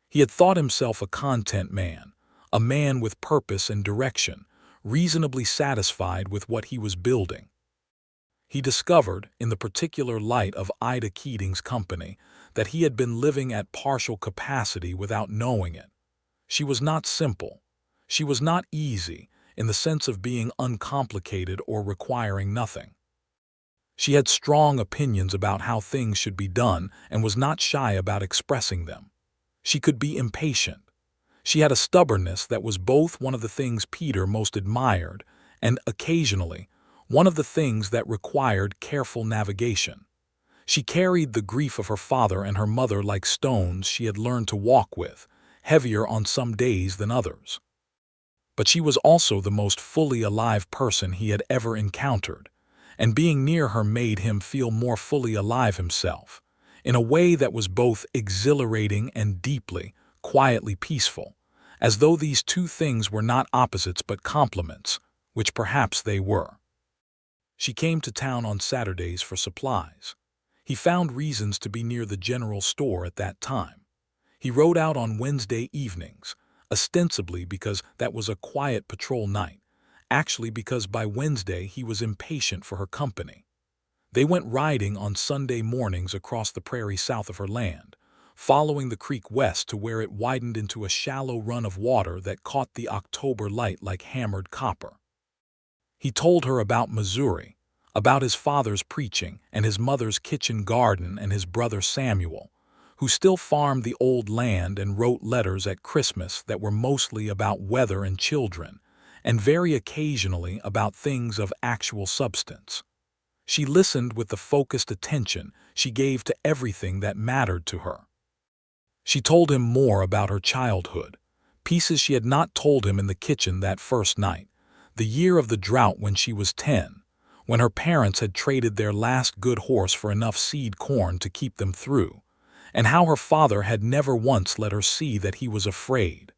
He had thought himself a content man, a man with purpose and direction, reasonably satisfied with what he was building. He discovered, in the particular light of Ida Keating's company, that he had been living at partial capacity without knowing it. She was not simple. She was not easy, in the sense of being uncomplicated or requiring nothing. She had strong opinions about how things should be done and was not shy about expressing them. She could be impatient. She had a stubbornness that was both one of the things Peter most admired and, occasionally, one of the things that required careful navigation. She carried the grief of her father and her mother like stones she had learned to walk with, heavier on some days than others. But she was also the most fully alive person he had ever encountered, and being near her made him feel more fully alive himself, in a way that was both exhilarating and deeply, quietly peaceful, as though these two things were not opposites but complements, which perhaps they were. She came to town on Saturdays for supplies. He found reasons to be near the general store at that time. He rode out on Wednesday evenings, ostensibly because that was a quiet patrol night, actually because by Wednesday he was impatient for her company. They went riding on Sunday mornings across the prairie south of her land, following the creek west to where it widened into a shallow run of water that caught the October light like hammered copper. He told her about Missouri, about his father's preaching and his mother's kitchen garden and his brother Samuel, who still farmed the old land and wrote letters at Christmas that were mostly about weather and children, and very occasionally about things of actual substance. She listened with the focused attention she gave to everything that mattered to her. She told him more about her childhood, pieces she had not told him in the kitchen that first night, the year of the drought when she was 10, when her parents had traded their last good horse for enough seed corn to keep them through, and how her father had never once let her see that he was afraid.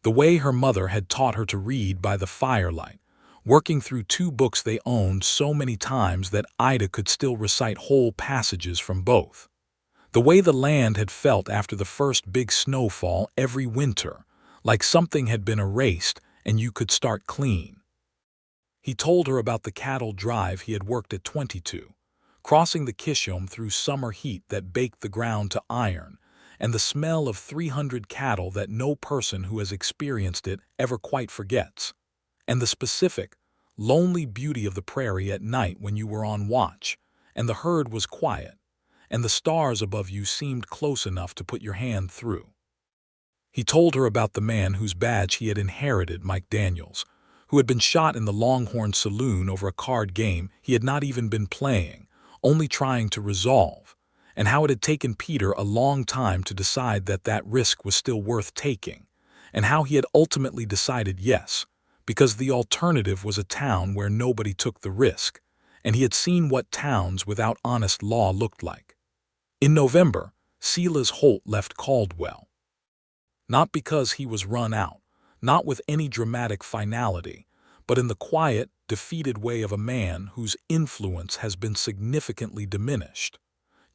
The way her mother had taught her to read by the firelight, working through 2 books they owned so many times that Ida could still recite whole passages from both. The way the land had felt after the first big snowfall every winter, like something had been erased and you could start clean. He told her about the cattle drive he had worked at 22, crossing the Kishom through summer heat that baked the ground to iron, and the smell of 300 cattle that no person who has experienced it ever quite forgets, and the specific, lonely beauty of the prairie at night when you were on watch, and the herd was quiet, and the stars above you seemed close enough to put your hand through. He told her about the man whose badge he had inherited, Mike Daniels, who had been shot in the Longhorn Saloon over a card game he had not even been playing, only trying to resolve, and how it had taken Peter a long time to decide that that risk was still worth taking, and how he had ultimately decided yes, because the alternative was a town where nobody took the risk, and he had seen what towns without honest law looked like. In November, Silas Holt left Caldwell. Not because he was run out, not with any dramatic finality, but in the quiet, defeated way of a man whose influence has been significantly diminished.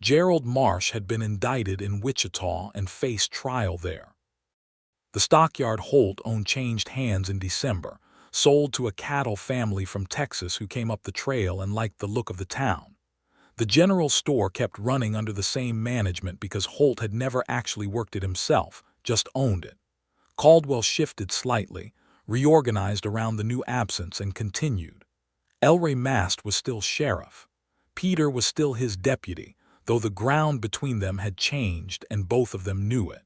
Gerald Marsh had been indicted in Wichita and faced trial there. The stockyard Holt owned changed hands in December, sold to a cattle family from Texas who came up the trail and liked the look of the town. The general store kept running under the same management because Holt had never actually worked it himself, just owned it. Caldwell shifted slightly, reorganized around the new absence, and continued. Elray Mast was still sheriff. Peter was still his deputy, though the ground between them had changed and both of them knew it.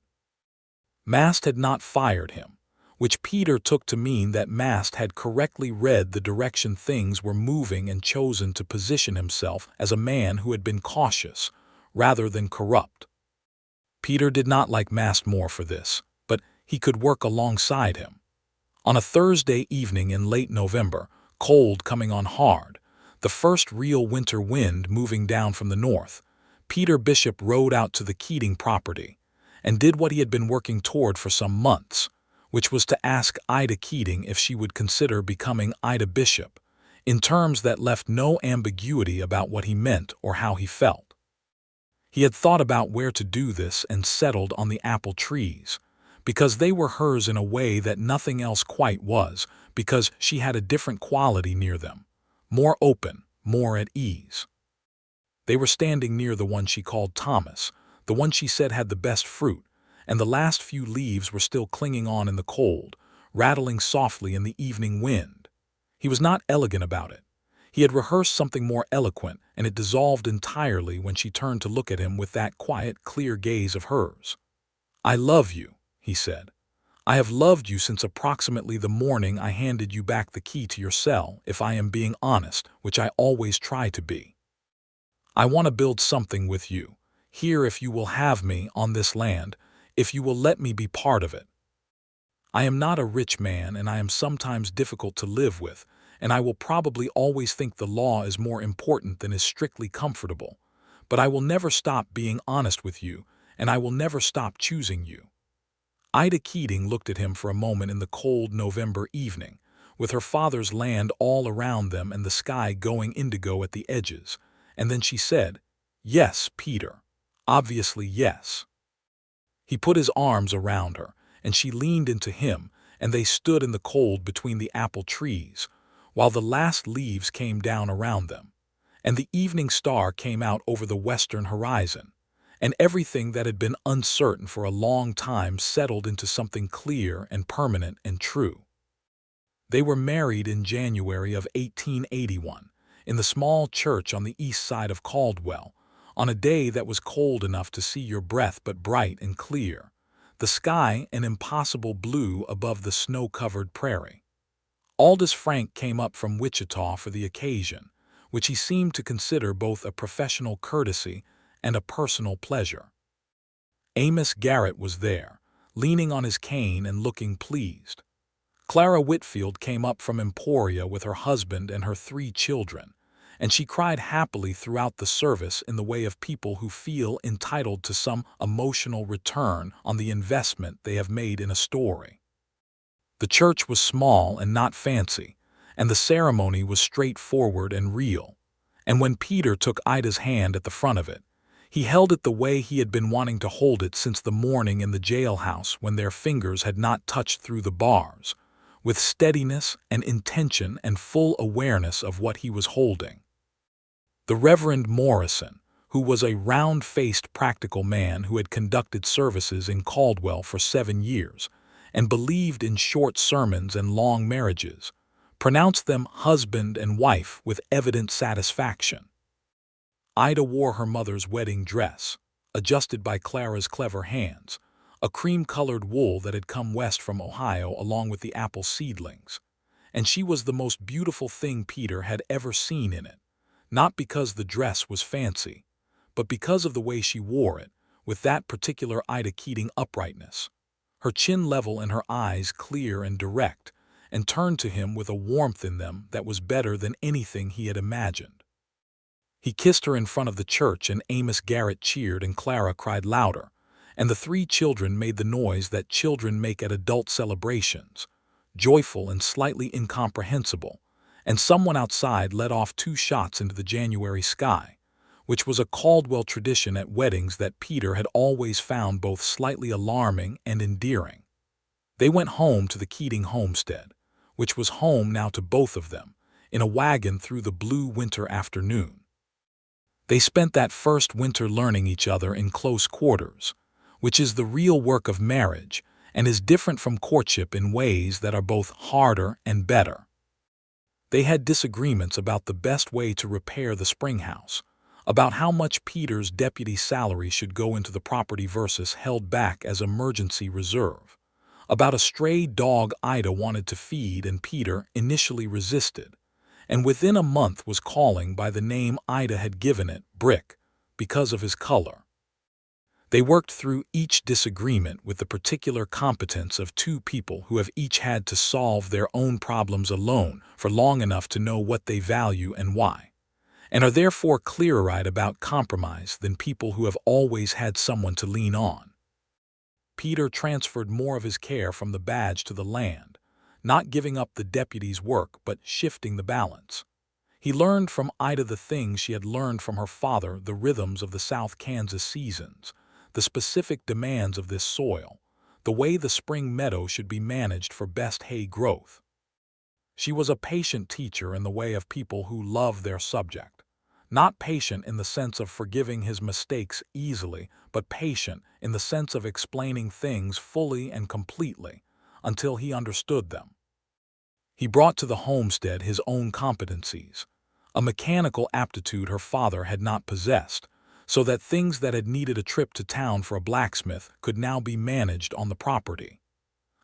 Mast had not fired him, which Peter took to mean that Mast had correctly read the direction things were moving and chosen to position himself as a man who had been cautious, rather than corrupt. Peter did not like Mast more for this, but he could work alongside him. On a Thursday evening in late November, cold coming on hard, the first real winter wind moving down from the north, Peter Bishop rode out to the Keating property and did what he had been working toward for some months, which was to ask Ida Keating if she would consider becoming Ida Bishop, in terms that left no ambiguity about what he meant or how he felt. He had thought about where to do this and settled on the apple trees, because they were hers in a way that nothing else quite was, because she had a different quality near them, more open, more at ease. They were standing near the one she called Thomas, the one she said had the best fruit, and the last few leaves were still clinging on in the cold, rattling softly in the evening wind. He was not elegant about it. He had rehearsed something more eloquent, and it dissolved entirely when she turned to look at him with that quiet, clear gaze of hers. "I love you," he said. "I have loved you since approximately the morning I handed you back the key to your cell, if I am being honest, which I always try to be. I want to build something with you, here if you will have me, on this land, if you will let me be part of it. I am not a rich man, and I am sometimes difficult to live with, and I will probably always think the law is more important than is strictly comfortable, but I will never stop being honest with you, and I will never stop choosing you." Ida Keating looked at him for a moment in the cold November evening, with her father's land all around them and the sky going indigo at the edges, and then she said, "Yes, Peter. Obviously, yes." He put his arms around her, and she leaned into him, and they stood in the cold between the apple trees, while the last leaves came down around them, and the evening star came out over the western horizon, and everything that had been uncertain for a long time settled into something clear and permanent and true. They were married in January of 1881, in the small church on the east side of Caldwell, on a day that was cold enough to see your breath but bright and clear, the sky an impossible blue above the snow-covered prairie. Aldous Frank came up from Wichita for the occasion, which he seemed to consider both a professional courtesy and a personal pleasure. Amos Garrett was there, leaning on his cane and looking pleased. Clara Whitfield came up from Emporia with her husband and her 3 children, and she cried happily throughout the service in the way of people who feel entitled to some emotional return on the investment they have made in a story. The church was small and not fancy, and the ceremony was straightforward and real, and when Peter took Ida's hand at the front of it, he held it the way he had been wanting to hold it since the morning in the jailhouse when their fingers had not touched through the bars, with steadiness and intention and full awareness of what he was holding. The Reverend Morrison, who was a round-faced practical man who had conducted services in Caldwell for 7 years and believed in short sermons and long marriages, pronounced them husband and wife with evident satisfaction. Ida wore her mother's wedding dress, adjusted by Clara's clever hands, a cream-colored wool that had come west from Ohio along with the apple seedlings, and she was the most beautiful thing Peter had ever seen in it, not because the dress was fancy, but because of the way she wore it, with that particular Ida Keating uprightness, her chin level and her eyes clear and direct, and turned to him with a warmth in them that was better than anything he had imagined. He kissed her in front of the church, and Amos Garrett cheered and Clara cried louder, and the 3 children made the noise that children make at adult celebrations, joyful and slightly incomprehensible, and someone outside let off 2 shots into the January sky, which was a Caldwell tradition at weddings that Peter had always found both slightly alarming and endearing. They went home to the Keating homestead, which was home now to both of them, in a wagon through the blue winter afternoon. They spent that first winter learning each other in close quarters, which is the real work of marriage and is different from courtship in ways that are both harder and better. They had disagreements about the best way to repair the springhouse, about how much Peter's deputy salary should go into the property versus held back as emergency reserve, about a stray dog Ida wanted to feed and Peter initially resisted, and within a month was calling by the name Ida had given it, Brick, because of his color. They worked through each disagreement with the particular competence of 2 people who have each had to solve their own problems alone for long enough to know what they value and why, and are therefore clearer-eyed about compromise than people who have always had someone to lean on. Peter transferred more of his care from the badge to the land, not giving up the deputy's work but shifting the balance. He learned from Ida the things she had learned from her father, the rhythms of the South Kansas seasons, the specific demands of this soil, the way the spring meadow should be managed for best hay growth. She was a patient teacher in the way of people who love their subject. Not patient in the sense of forgiving his mistakes easily, but patient in the sense of explaining things fully and completely until he understood them. He brought to the homestead his own competencies, a mechanical aptitude her father had not possessed, so that things that had needed a trip to town for a blacksmith could now be managed on the property.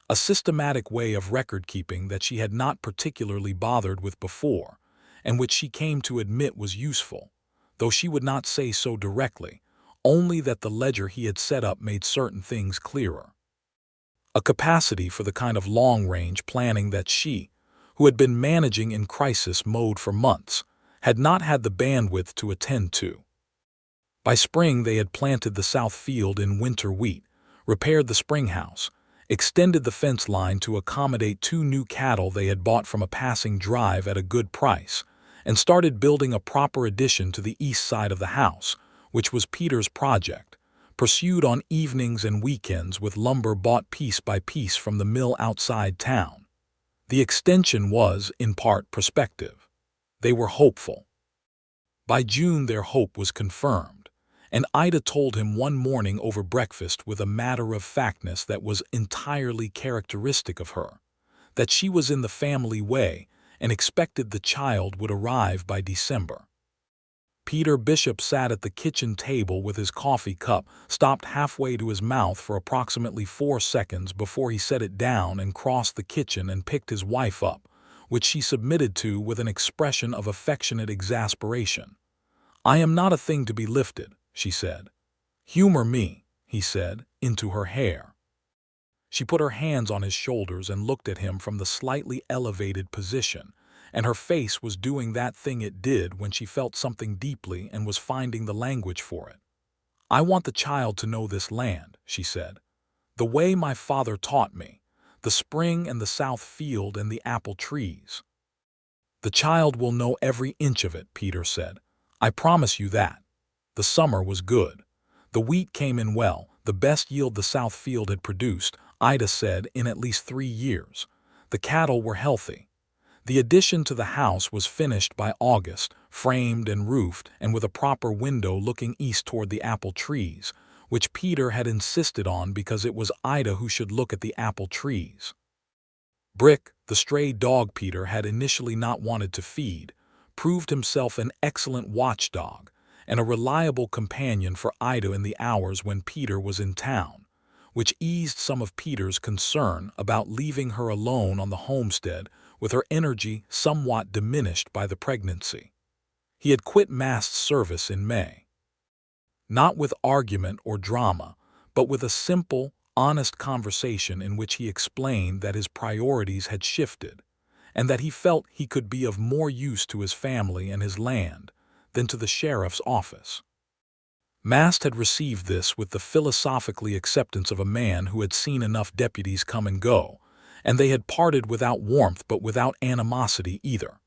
A systematic way of record-keeping that she had not particularly bothered with before, and which she came to admit was useful, though she would not say so directly, only that the ledger he had set up made certain things clearer. A capacity for the kind of long-range planning that she, who had been managing in crisis mode for months, had not had the bandwidth to attend to. By spring they had planted the south field in winter wheat, repaired the spring house, extended the fence line to accommodate 2 new cattle they had bought from a passing drive at a good price, and started building a proper addition to the east side of the house, which was Peter's project, pursued on evenings and weekends with lumber bought piece by piece from the mill outside town. The extension was, in part, prospective. They were hopeful. By June their hope was confirmed, and Ida told him one morning over breakfast with a matter-of-factness that was entirely characteristic of her, that she was in the family way and expected the child would arrive by December. Peter Bishop sat at the kitchen table with his coffee cup stopped halfway to his mouth for approximately 4 seconds before he set it down and crossed the kitchen and picked his wife up, which she submitted to with an expression of affectionate exasperation. "I am not a thing to be lifted," she said. "Humor me," he said, into her hair. She put her hands on his shoulders and looked at him from the slightly elevated position, and her face was doing that thing it did when she felt something deeply and was finding the language for it. "I want the child to know this land," she said, "the way my father taught me, the spring and the south field and the apple trees." "The child will know every inch of it," Peter said. "I promise you that." The summer was good. The wheat came in well, the best yield the south field had produced, Ida said, in at least 3 years. The cattle were healthy. The addition to the house was finished by August, framed and roofed, and with a proper window looking east toward the apple trees, which Peter had insisted on because it was Ida who should look at the apple trees. Brick, the stray dog Peter had initially not wanted to feed, proved himself an excellent watchdog and a reliable companion for Ida in the hours when Peter was in town, which eased some of Peter's concern about leaving her alone on the homestead with her energy somewhat diminished by the pregnancy. He had quit mass service in May. Not with argument or drama, but with a simple, honest conversation in which he explained that his priorities had shifted, and that he felt he could be of more use to his family and his land than to the sheriff's office. Mast had received this with the philosophically acceptance of a man who had seen enough deputies come and go, and they had parted without warmth but without animosity either.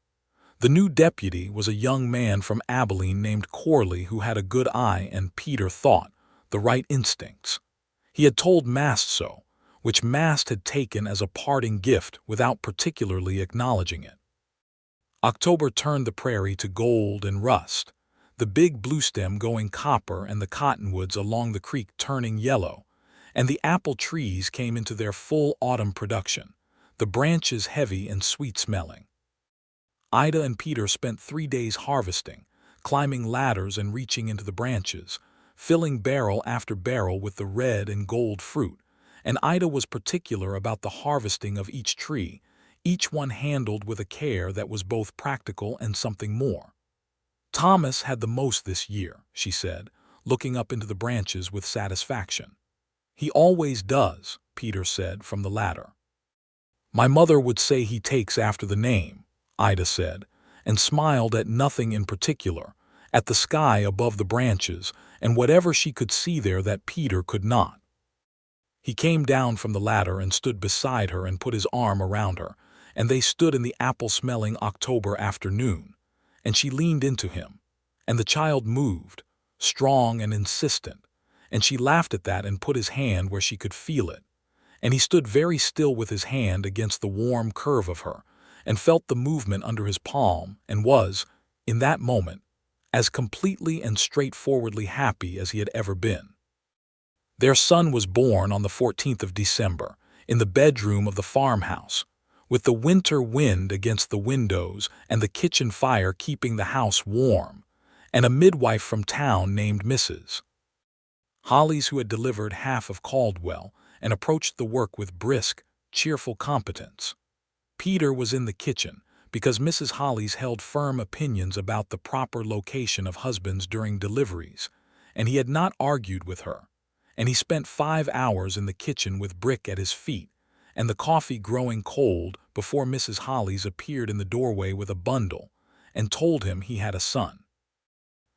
The new deputy was a young man from Abilene named Corley who had a good eye and, Peter thought, the right instincts. He had told Mast so, which Mast had taken as a parting gift without particularly acknowledging it. October turned the prairie to gold and rust, the big bluestem going copper and the cottonwoods along the creek turning yellow, and the apple trees came into their full autumn production, the branches heavy and sweet-smelling. Ida and Peter spent 3 days harvesting, climbing ladders and reaching into the branches, filling barrel after barrel with the red and gold fruit, and Ida was particular about the harvesting of each tree, each one handled with a care that was both practical and something more. "Thomas had the most this year," she said, looking up into the branches with satisfaction. "He always does," Peter said from the ladder. "My mother would say he takes after the name," Ida said, and smiled at nothing in particular, at the sky above the branches and whatever she could see there that Peter could not. He came down from the ladder and stood beside her and put his arm around her, and they stood in the apple-smelling October afternoon, and she leaned into him, and the child moved, strong and insistent, and she laughed at that and put his hand where she could feel it, and he stood very still with his hand against the warm curve of her, and felt the movement under his palm and was, in that moment, as completely and straightforwardly happy as he had ever been. Their son was born on the 14th of December, in the bedroom of the farmhouse, with the winter wind against the windows and the kitchen fire keeping the house warm, and a midwife from town named Mrs. Hollis, who had delivered half of Caldwell and approached the work with brisk, cheerful competence. Peter was in the kitchen because Mrs. Hollis held firm opinions about the proper location of husbands during deliveries, and he had not argued with her, and he spent 5 hours in the kitchen with Brick at his feet, and the coffee growing cold before Mrs. Hollis appeared in the doorway with a bundle and told him he had a son.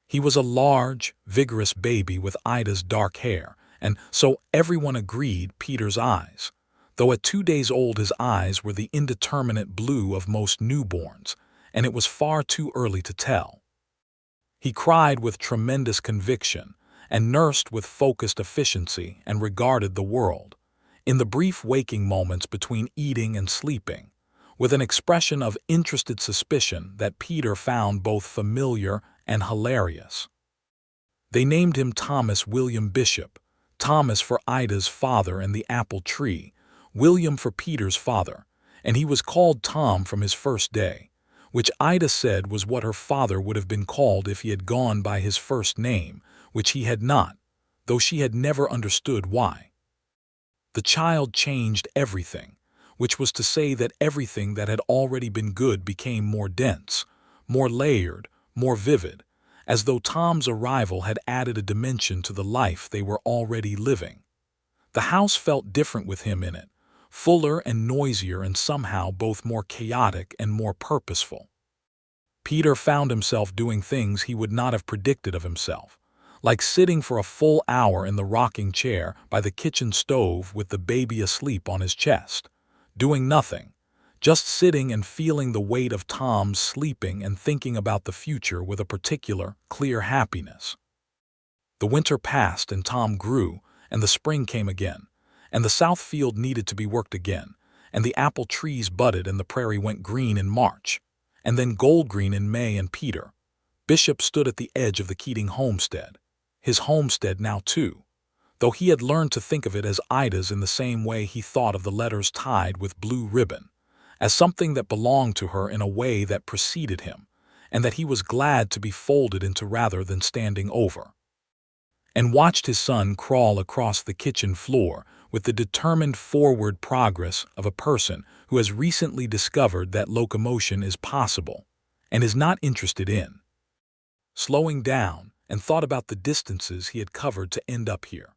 He was a large, vigorous baby with Ida's dark hair, and so everyone agreed Peter's eyes, though at 2 days old his eyes were the indeterminate blue of most newborns, and it was far too early to tell. He cried with tremendous conviction and nursed with focused efficiency and regarded the world, in the brief waking moments between eating and sleeping, with an expression of interested suspicion that Peter found both familiar and hilarious. They named him Thomas William Bishop, Thomas for Ida's father and the apple tree, William for Peter's father, and he was called Tom from his first day, which Ida said was what her father would have been called if he had gone by his first name, which he had not, though she had never understood why. The child changed everything, which was to say that everything that had already been good became more dense, more layered, more vivid, as though Tom's arrival had added a dimension to the life they were already living. The house felt different with him in it, fuller and noisier and somehow both more chaotic and more purposeful. Peter found himself doing things he would not have predicted of himself, like sitting for a full hour in the rocking chair by the kitchen stove with the baby asleep on his chest, doing nothing, just sitting and feeling the weight of Tom's sleeping and thinking about the future with a particular, clear happiness. The winter passed and Tom grew, and the spring came again, and the south field needed to be worked again, and the apple trees budded and the prairie went green in March, and then gold green in May, and Peter Bishop stood at the edge of the Keating homestead, his homestead now too, though he had learned to think of it as Ida's in the same way he thought of the letters tied with blue ribbon, as something that belonged to her in a way that preceded him, and that he was glad to be folded into rather than standing over. And watched his son crawl across the kitchen floor with the determined forward progress of a person who has recently discovered that locomotion is possible and is not interested in slowing down, and thought about the distances he had covered to end up here.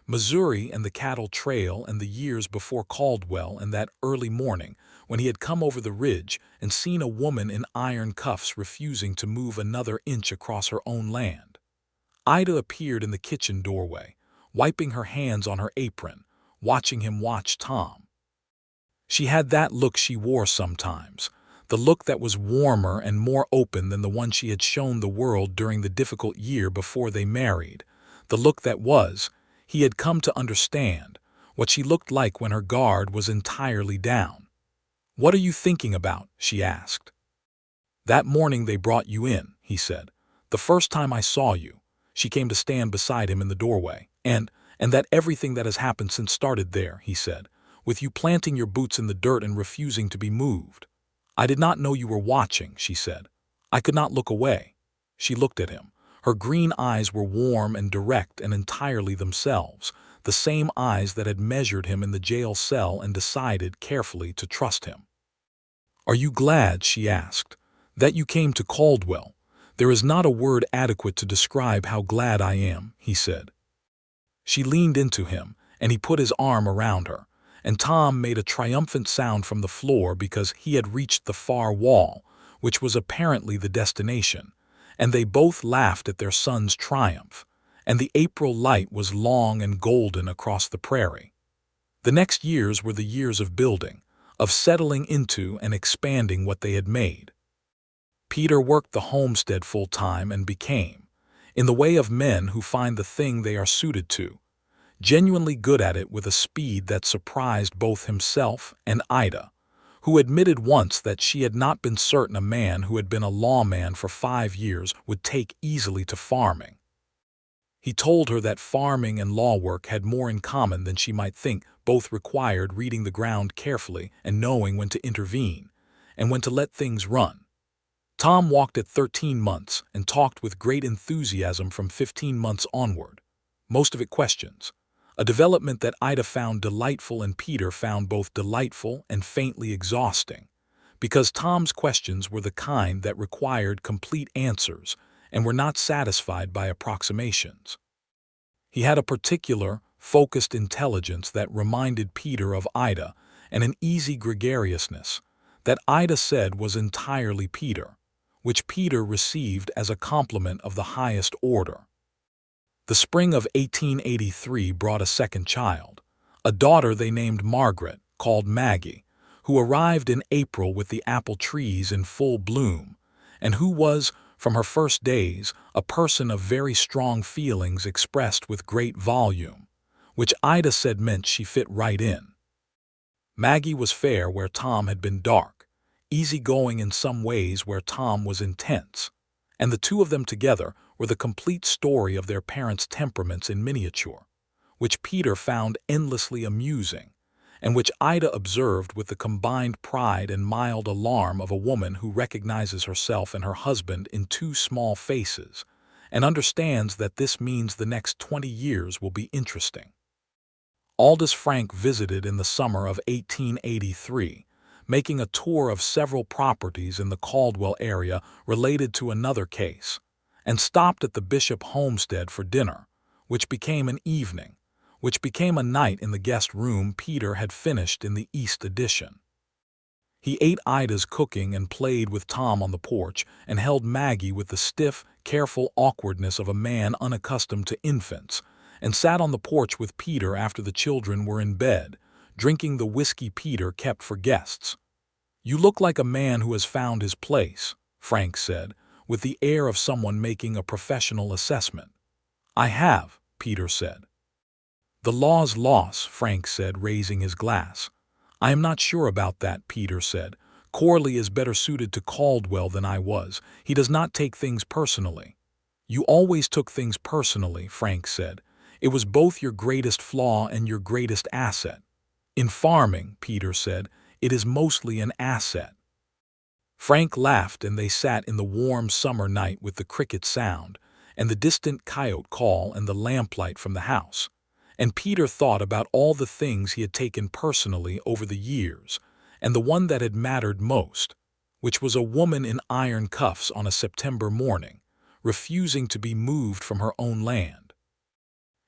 Missouri and the cattle trail and the years before Caldwell, and that early morning when he had come over the ridge and seen a woman in iron cuffs refusing to move another inch across her own land. Ida appeared in the kitchen doorway, wiping her hands on her apron, watching him watch Tom. She had that look she wore sometimes, the look that was warmer and more open than the one she had shown the world during the difficult year before they married, the look that was, he had come to understand, what she looked like when her guard was entirely down. "What are you thinking about?" she asked. "That morning they brought you in," he said. "The first time I saw you." She came to stand beside him in the doorway. And that everything that has happened since started there," he said, "with you planting your boots in the dirt and refusing to be moved." "I did not know you were watching," she said. "I could not look away." She looked at him. Her green eyes were warm and direct and entirely themselves, the same eyes that had measured him in the jail cell and decided carefully to trust him. "Are you glad," she asked, "that you came to Caldwell?" "There is not a word adequate to describe how glad I am," he said. She leaned into him, and he put his arm around her, and Tom made a triumphant sound from the floor because he had reached the far wall, which was apparently the destination, and they both laughed at their son's triumph, and the April light was long and golden across the prairie. The next years were the years of building, of settling into and expanding what they had made. Peter worked the homestead full-time and became, in the way of men who find the thing they are suited to, genuinely good at it with a speed that surprised both himself and Ida, who admitted once that she had not been certain a man who had been a lawman for 5 years would take easily to farming. He told her that farming and law work had more in common than she might think. Both required reading the ground carefully and knowing when to intervene, and when to let things run. Tom walked at 13 months and talked with great enthusiasm from 15 months onward, most of it questions, a development that Ida found delightful and Peter found both delightful and faintly exhausting, because Tom's questions were the kind that required complete answers and were not satisfied by approximations. He had a particular, focused intelligence that reminded Peter of Ida, and an easy gregariousness that Ida said was entirely Peter, which Peter received as a compliment of the highest order. The spring of 1883 brought a second child, a daughter they named Margaret, called Maggie, who arrived in April with the apple trees in full bloom, and who was, from her first days, a person of very strong feelings expressed with great volume, which Ida said meant she fit right in. Maggie was fair where Tom had been dark, easy-going in some ways where Tom was intense, and the two of them together were the complete story of their parents' temperaments in miniature, which Peter found endlessly amusing, and which Ida observed with the combined pride and mild alarm of a woman who recognizes herself and her husband in two small faces, and understands that this means the next 20 years will be interesting. Aldous Frank visited in the summer of 1883, making a tour of several properties in the Caldwell area related to another case, and stopped at the Bishop homestead for dinner, which became an evening, which became a night in the guest room Peter had finished in the East Addition. He ate Ida's cooking and played with Tom on the porch and held Maggie with the stiff, careful awkwardness of a man unaccustomed to infants, and sat on the porch with Peter after the children were in bed, drinking the whiskey Peter kept for guests. "You look like a man who has found his place," Frank said, with the air of someone making a professional assessment. "I have," Peter said. "The law's loss," Frank said, raising his glass. "I am not sure about that," Peter said. "Corley is better suited to Caldwell than I was. He does not take things personally." "You always took things personally," Frank said. "It was both your greatest flaw and your greatest asset." "In farming," Peter said, "it is mostly an asset." Frank laughed, and they sat in the warm summer night with the cricket sound, and the distant coyote call and the lamplight from the house. And Peter thought about all the things he had taken personally over the years, and the one that had mattered most, which was a woman in iron cuffs on a September morning, refusing to be moved from her own land.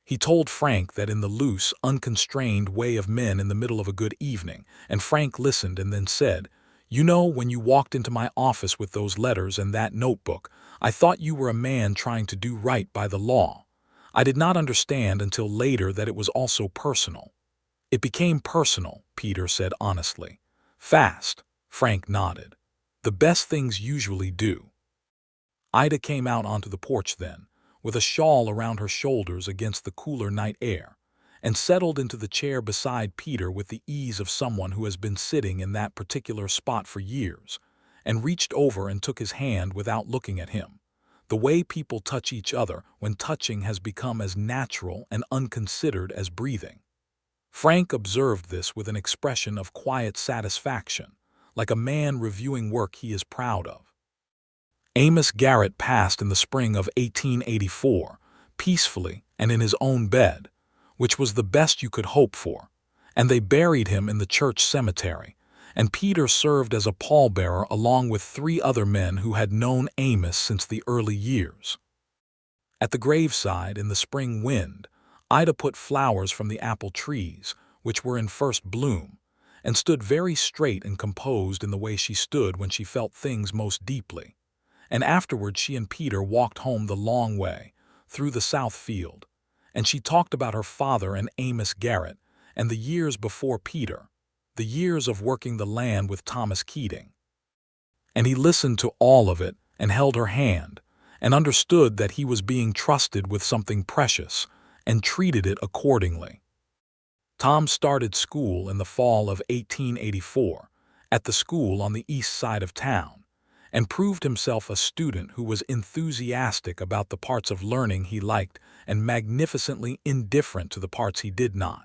He told Frank that in the loose, unconstrained way of men in the middle of a good evening, and Frank listened and then said, "You know, when you walked into my office with those letters and that notebook, I thought you were a man trying to do right by the law. I did not understand until later that it was also personal." "It became personal," Peter said honestly. "Fast," Frank nodded. "The best things usually do." Ida came out onto the porch then, with a shawl around her shoulders against the cooler night air, and settled into the chair beside Peter with the ease of someone who has been sitting in that particular spot for years, and reached over and took his hand without looking at him, the way people touch each other when touching has become as natural and unconsidered as breathing. Frank observed this with an expression of quiet satisfaction, like a man reviewing work he is proud of. Amos Garrett passed in the spring of 1884, peacefully and in his own bed, which was the best you could hope for, and they buried him in the church cemetery, and Peter served as a pallbearer along with 3 other men who had known Amos since the early years. At the graveside, in the spring wind, Ida put flowers from the apple trees, which were in first bloom, and stood very straight and composed in the way she stood when she felt things most deeply. And afterward she and Peter walked home the long way, through the south field, and she talked about her father and Amos Garrett, and the years before Peter, the years of working the land with Thomas Keating. And he listened to all of it and held her hand, and understood that he was being trusted with something precious, and treated it accordingly. Tom started school in the fall of 1884, at the school on the east side of town, and proved himself a student who was enthusiastic about the parts of learning he liked and magnificently indifferent to the parts he did not,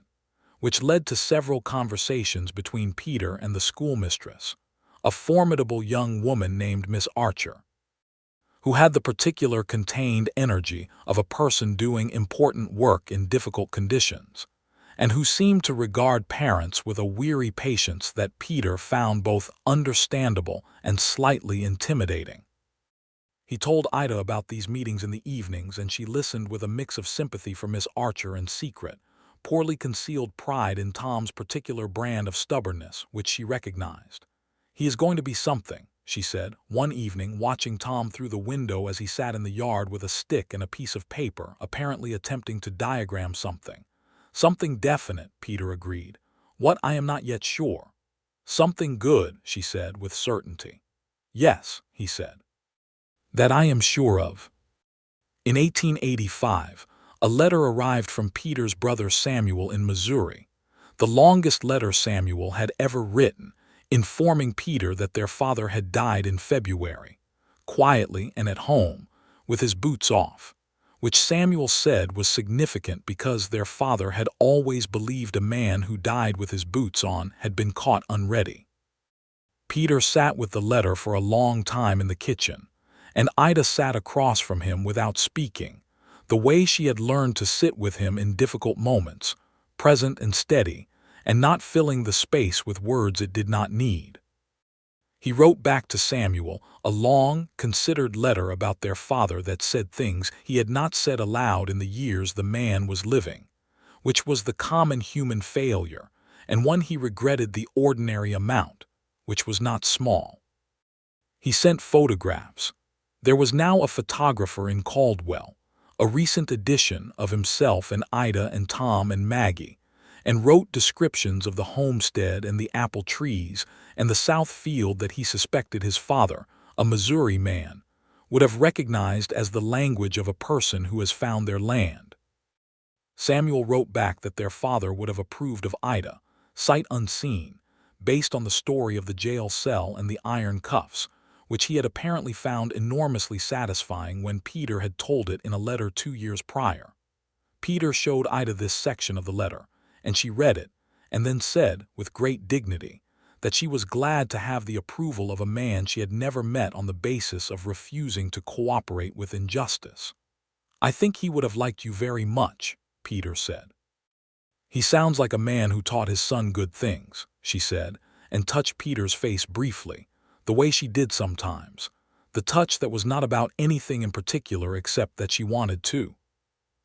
which led to several conversations between Peter and the schoolmistress, a formidable young woman named Miss Archer, who had the particular contained energy of a person doing important work in difficult conditions, and who seemed to regard parents with a weary patience that Peter found both understandable and slightly intimidating. He told Ida about these meetings in the evenings, and she listened with a mix of sympathy for Miss Archer and secret, poorly concealed pride in Tom's particular brand of stubbornness, which she recognized. "He is going to be something," she said, one evening, watching Tom through the window as he sat in the yard with a stick and a piece of paper, apparently attempting to diagram something. "Something definite," Peter agreed. "What, I am not yet sure." "Something good," she said with certainty. "Yes," he said. "That I am sure of." In 1885, a letter arrived from Peter's brother Samuel in Missouri, the longest letter Samuel had ever written, informing Peter that their father had died in February, quietly and at home, with his boots off, which Samuel said was significant because their father had always believed a man who died with his boots on had been caught unready. Peter sat with the letter for a long time in the kitchen, and Ida sat across from him without speaking, the way she had learned to sit with him in difficult moments, present and steady, and not filling the space with words it did not need. He wrote back to Samuel a long, considered letter about their father that said things he had not said aloud in the years the man was living, which was the common human failure, and one he regretted the ordinary amount, which was not small. He sent photographs. There was now a photographer in Caldwell, a recent edition of himself and Ida and Tom and Maggie, and wrote descriptions of the homestead and the apple trees and the south field that he suspected his father, a Missouri man, would have recognized as the language of a person who has found their land. Samuel wrote back that their father would have approved of Ida, sight unseen, based on the story of the jail cell and the iron cuffs, which he had apparently found enormously satisfying when Peter had told it in a letter 2 years prior. Peter showed Ida this section of the letter, and she read it, and then said, with great dignity, that she was glad to have the approval of a man she had never met on the basis of refusing to cooperate with injustice. "I think he would have liked you very much," Peter said. "He sounds like a man who taught his son good things," she said, and touched Peter's face briefly, the way she did sometimes, the touch that was not about anything in particular except that she wanted to.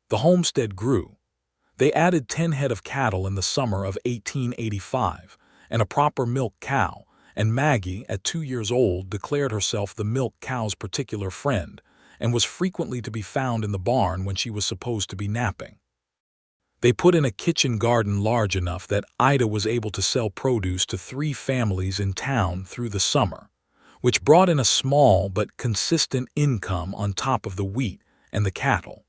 The homestead grew. They added 10 head of cattle in the summer of 1885, and a proper milk cow, and Maggie, at 2 years old, declared herself the milk cow's particular friend, and was frequently to be found in the barn when she was supposed to be napping. They put in a kitchen garden large enough that Ida was able to sell produce to 3 families in town through the summer, which brought in a small but consistent income on top of the wheat and the cattle.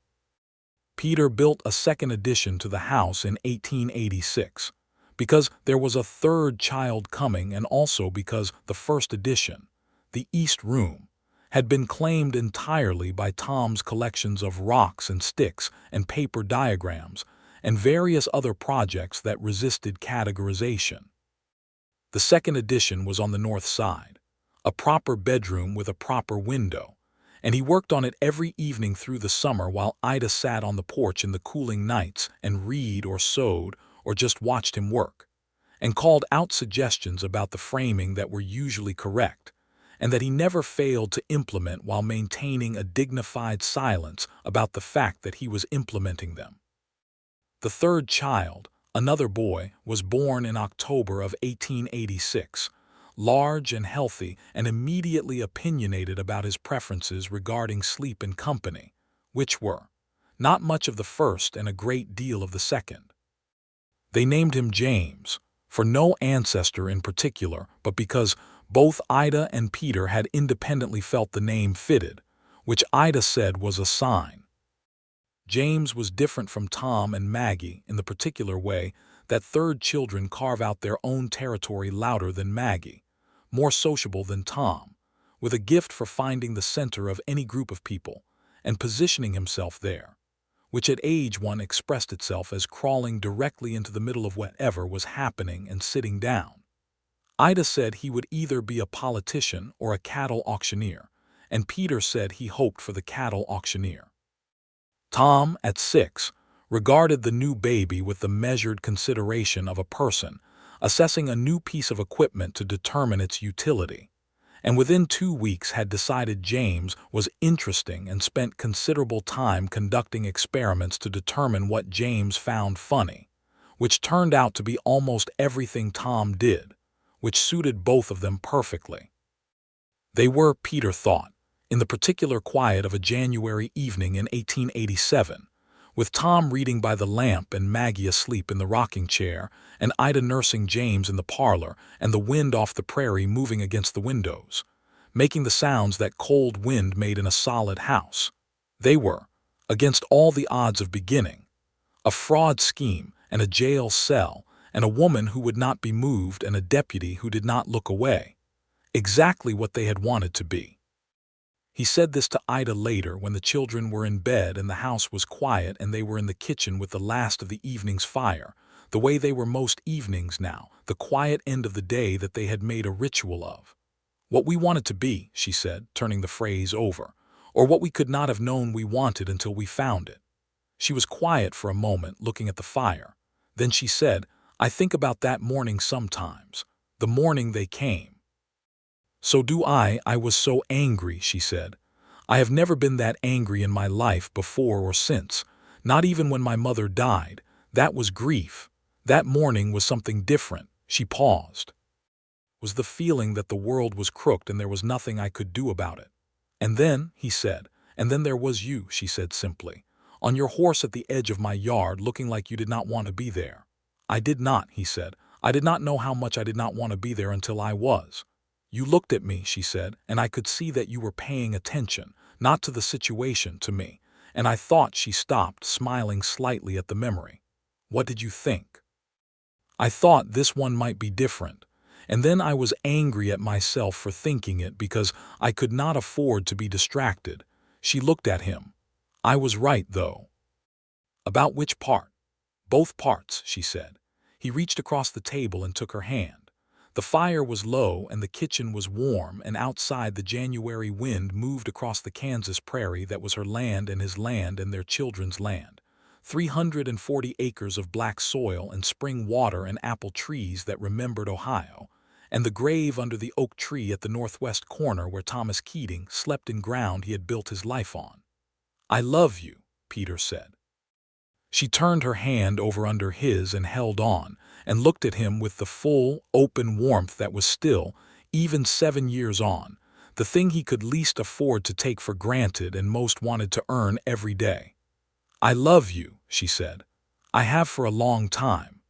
Peter built a second addition to the house in 1886, because there was a third child coming, and also because the first addition, the east room, had been claimed entirely by Tom's collections of rocks and sticks and paper diagrams and various other projects that resisted categorization. The second addition was on the north side, a proper bedroom with a proper window, and he worked on it every evening through the summer while Ida sat on the porch in the cooling nights and read or sewed or just watched him work, and called out suggestions about the framing that were usually correct, and that he never failed to implement while maintaining a dignified silence about the fact that he was implementing them. The third child, another boy, was born in October of 1886, large and healthy and immediately opinionated about his preferences regarding sleep and company, which were not much of the first and a great deal of the second. They named him James, for no ancestor in particular, but because both Ida and Peter had independently felt the name fitted, which Ida said was a sign. James was different from Tom and Maggie in the particular way that third children carve out their own territory louder than Maggie, more sociable than Tom, with a gift for finding the center of any group of people and positioning himself there, which at age 1 expressed itself as crawling directly into the middle of whatever was happening and sitting down. Ida said he would either be a politician or a cattle auctioneer, and Peter said he hoped for the cattle auctioneer. Tom, at 6, regarded the new baby with the measured consideration of a person assessing a new piece of equipment to determine its utility, and within 2 weeks had decided James was interesting and spent considerable time conducting experiments to determine what James found funny, which turned out to be almost everything Tom did, which suited both of them perfectly. They were, Peter thought, in the particular quiet of a January evening in 1887, with Tom reading by the lamp and Maggie asleep in the rocking chair and Ida nursing James in the parlor and the wind off the prairie moving against the windows, making the sounds that cold wind made in a solid house. They were, against all the odds of beginning, a fraud scheme and a jail cell and a woman who would not be moved and a deputy who did not look away, exactly what they had wanted to be. He said this to Ida later when the children were in bed and the house was quiet and they were in the kitchen with the last of the evening's fire, the way they were most evenings now, the quiet end of the day that they had made a ritual of. What we wanted to be, she said, turning the phrase over, or what we could not have known we wanted until we found it. She was quiet for a moment, looking at the fire. Then she said, I think about that morning sometimes, the morning they came. So do I was so angry, she said. I have never been that angry in my life before or since, not even when my mother died. That was grief. That morning was something different. She paused. It was the feeling that the world was crooked and there was nothing I could do about it. And then, he said, and then there was you, she said simply, on your horse at the edge of my yard looking like you did not want to be there. I did not, he said. I did not know how much I did not want to be there until I was. You looked at me, she said, and I could see that you were paying attention, not to the situation, to me, and I thought. She stopped, smiling slightly at the memory. What did you think? I thought this one might be different, and then I was angry at myself for thinking it because I could not afford to be distracted. She looked at him. I was right, though. About which part? Both parts, she said. He reached across the table and took her hand. The fire was low and the kitchen was warm, and outside the January wind moved across the Kansas prairie that was her land and his land and their children's land. 340 acres of black soil and spring water and apple trees that remembered Ohio, and the grave under the oak tree at the northwest corner where Thomas Keating slept in ground he had built his life on. I love you, Peter said. She turned her hand over under his and held on, and looked at him with the full, open warmth that was still, even 7 years on, the thing he could least afford to take for granted and most wanted to earn every day. I love you, she said. I have for a long time.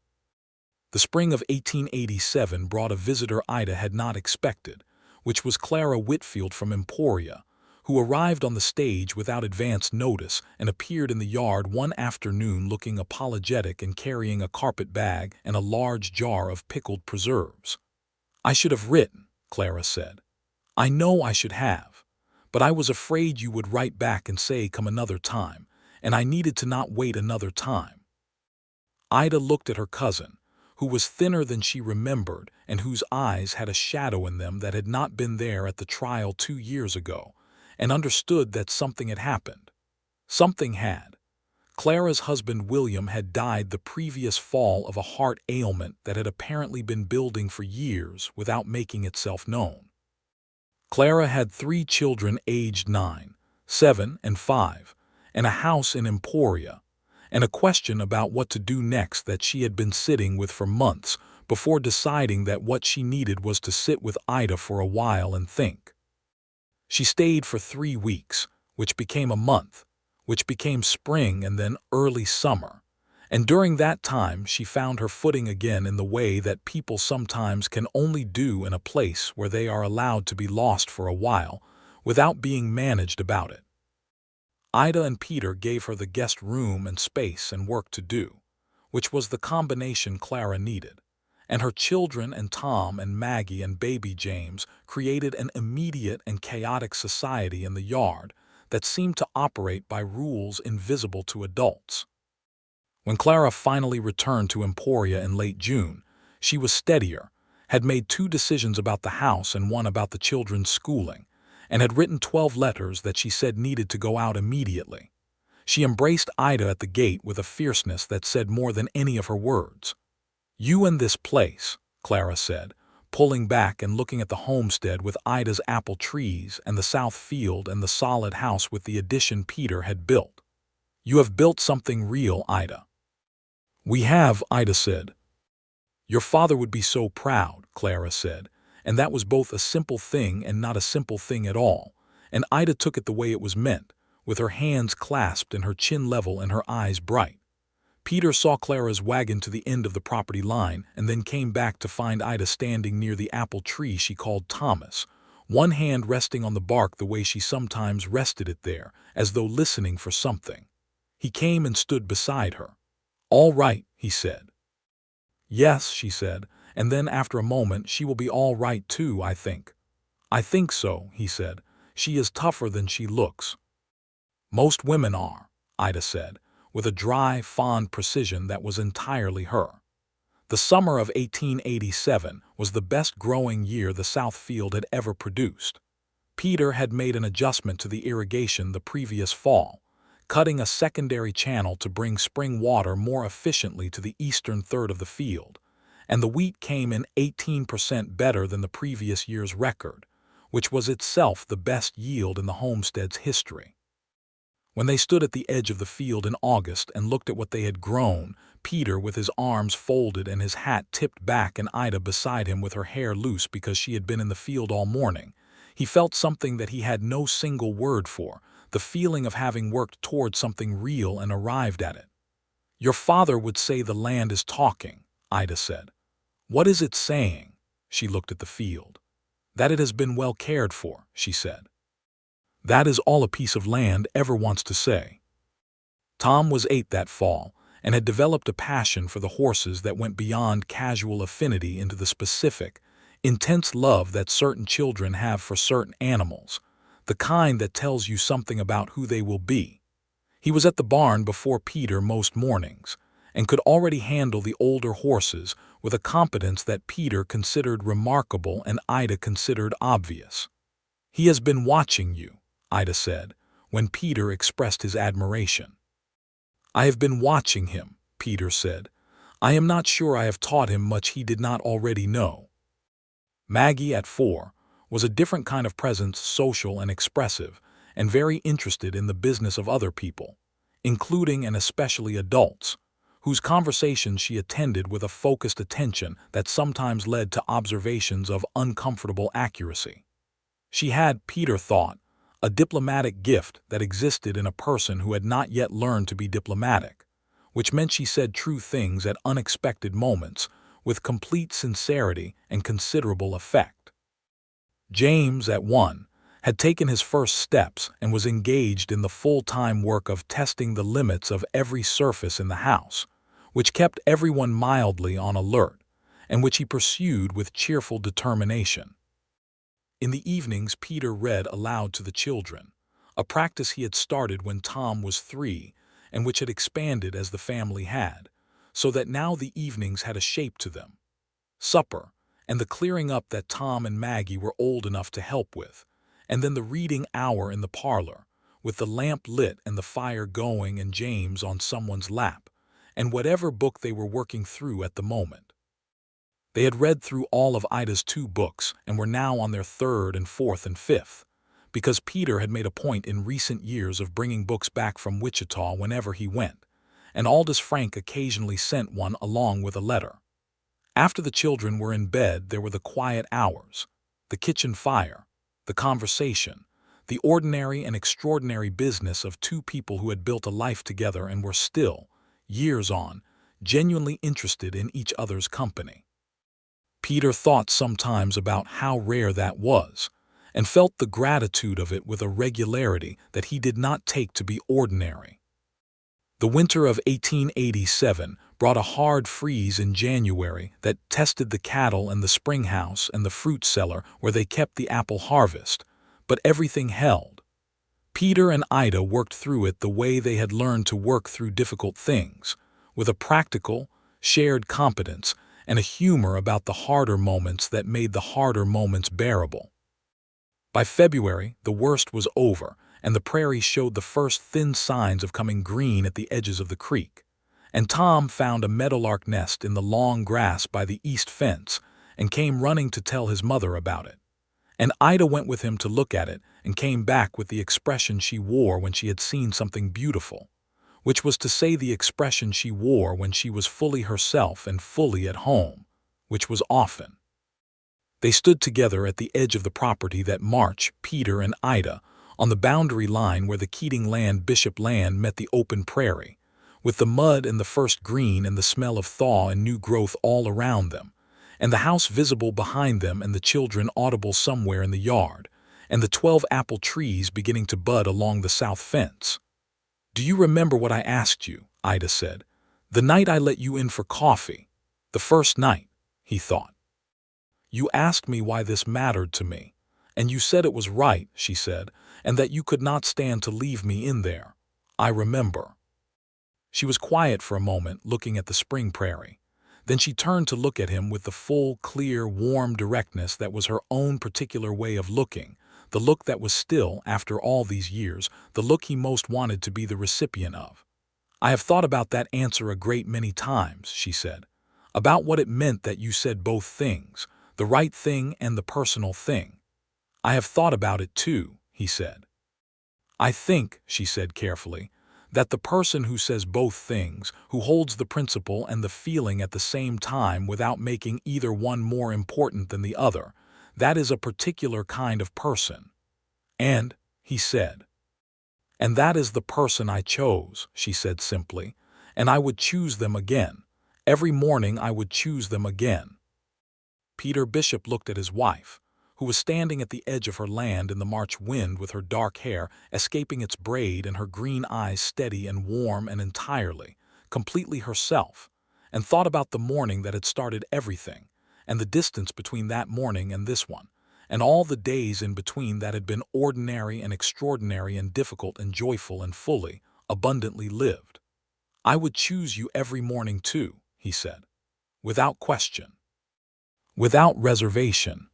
The spring of 1887 brought a visitor Ida had not expected, which was Clara Whitfield from Emporia, who arrived on the stage without advance notice and appeared in the yard one afternoon looking apologetic and carrying a carpet bag and a large jar of pickled preserves. I should have written, Clara said. I know I should have, but I was afraid you would write back and say come another time, and I needed to not wait another time. Ida looked at her cousin, who was thinner than she remembered and whose eyes had a shadow in them that had not been there at the trial 2 years ago, and understood that something had happened. Something had. Clara's husband William had died the previous fall of a heart ailment that had apparently been building for years without making itself known. Clara had 3 children aged 9, 7, and 5, and a house in Emporia, and a question about what to do next that she had been sitting with for months before deciding that what she needed was to sit with Ida for a while and think. She stayed for 3 weeks, which became a month, which became spring and then early summer, and during that time she found her footing again in the way that people sometimes can only do in a place where they are allowed to be lost for a while without being managed about it. Ida and Peter gave her the guest room and space and work to do, which was the combination Clara needed, and her children and Tom and Maggie and baby James created an immediate and chaotic society in the yard that seemed to operate by rules invisible to adults. When Clara finally returned to Emporia in late June, she was steadier, had made 2 decisions about the house and 1 about the children's schooling, and had written 12 letters that she said needed to go out immediately. She embraced Ida at the gate with a fierceness that said more than any of her words. "You and this place," Clara said, pulling back and looking at the homestead with Ida's apple trees and the south field and the solid house with the addition Peter had built. "You have built something real, Ida." "We have," Ida said. "Your father would be so proud," Clara said, and that was both a simple thing and not a simple thing at all, and Ida took it the way it was meant, with her hands clasped and her chin level and her eyes bright. Peter saw Clara's wagon to the end of the property line and then came back to find Ida standing near the apple tree she called Thomas, one hand resting on the bark the way she sometimes rested it there, as though listening for something. He came and stood beside her. "All right," he said. "Yes," she said, and then after a moment, "She will be all right too, I think." "I think so," he said. "She is tougher than she looks." "Most women are," Ida said, with a dry, fond precision that was entirely her. The summer of 1887 was the best growing year the South Field had ever produced. Peter had made an adjustment to the irrigation the previous fall, cutting a secondary channel to bring spring water more efficiently to the eastern third of the field, and the wheat came in 18% better than the previous year's record, which was itself the best yield in the homestead's history. When they stood at the edge of the field in August and looked at what they had grown, Peter with his arms folded and his hat tipped back and Ida beside him with her hair loose because she had been in the field all morning, he felt something that he had no single word for, the feeling of having worked toward something real and arrived at it. "Your father would say the land is talking," Ida said. "What is it saying?" She looked at the field. "That it has been well cared for," she said. "That is all a piece of land ever wants to say." Tom was 8 that fall and had developed a passion for the horses that went beyond casual affinity into the specific, intense love that certain children have for certain animals, the kind that tells you something about who they will be. He was at the barn before Peter most mornings, and could already handle the older horses with a competence that Peter considered remarkable and Ida considered obvious. "He has been watching you," Ida said, when Peter expressed his admiration. "I have been watching him," Peter said. "I am not sure I have taught him much he did not already know." Maggie, at 4, was a different kind of presence, social and expressive, and very interested in the business of other people, including and especially adults, whose conversations she attended with a focused attention that sometimes led to observations of uncomfortable accuracy. She had, Peter thought, a diplomatic gift that existed in a person who had not yet learned to be diplomatic, which meant she said true things at unexpected moments, with complete sincerity and considerable effect. James, at 1, had taken his first steps and was engaged in the full-time work of testing the limits of every surface in the house, which kept everyone mildly on alert, and which he pursued with cheerful determination. In the evenings, Peter read aloud to the children, a practice he had started when Tom was 3 and which had expanded as the family had, so that now the evenings had a shape to them. Supper, and the clearing up that Tom and Maggie were old enough to help with, and then the reading hour in the parlor, with the lamp lit and the fire going and James on someone's lap, and whatever book they were working through at the moment. They had read through all of Ida's 2 books and were now on their 3rd and 4th and 5th, because Peter had made a point in recent years of bringing books back from Wichita whenever he went, and Aldous Frank occasionally sent one along with a letter. After the children were in bed, there were the quiet hours, the kitchen fire, the conversation, the ordinary and extraordinary business of 2 people who had built a life together and were still, years on, genuinely interested in each other's company. Peter thought sometimes about how rare that was, and felt the gratitude of it with a regularity that he did not take to be ordinary. The winter of 1887 brought a hard freeze in January that tested the cattle and the spring house and the fruit cellar where they kept the apple harvest, but everything held. Peter and Ida worked through it the way they had learned to work through difficult things, with a practical, shared competence and a humor about the harder moments that made the harder moments bearable. By February, the worst was over, and the prairie showed the first thin signs of coming green at the edges of the creek. And Tom found a meadowlark nest in the long grass by the east fence and came running to tell his mother about it. And Ida went with him to look at it and came back with the expression she wore when she had seen something beautiful, which was to say the expression she wore when she was fully herself and fully at home, which was often. They stood together at the edge of the property that March, Peter, and Ida, on the boundary line where the Keating land Bishop land met the open prairie, with the mud and the first green and the smell of thaw and new growth all around them, and the house visible behind them and the children audible somewhere in the yard, and the 12 apple trees beginning to bud along the south fence. "Do you remember what I asked you?" Ida said. "The night I let you in for coffee. The first night," he thought. "You asked me why this mattered to me, and you said it was right," she said, "and that you could not stand to leave me in there. I remember." She was quiet for a moment, looking at the spring prairie. Then she turned to look at him with the full, clear, warm directness that was her own particular way of looking, the look that was still, after all these years, the look he most wanted to be the recipient of. "I have thought about that answer a great many times," she said, "about what it meant that you said both things, the right thing and the personal thing." "I have thought about it too," he said. "I think," she said carefully, "that the person who says both things, who holds the principle and the feeling at the same time without making either one more important than the other, that is a particular kind of person." "And," he said. "And that is the person I chose," she said simply, "and I would choose them again. Every morning I would choose them again." Peter Bishop looked at his wife, who was standing at the edge of her land in the March wind with her dark hair escaping its braid and her green eyes steady and warm and entirely, completely herself, and thought about the morning that had started everything, and the distance between that morning and this one, and all the days in between that had been ordinary and extraordinary and difficult and joyful and fully, abundantly lived. "I would choose you every morning too," he said, "without question, without reservation."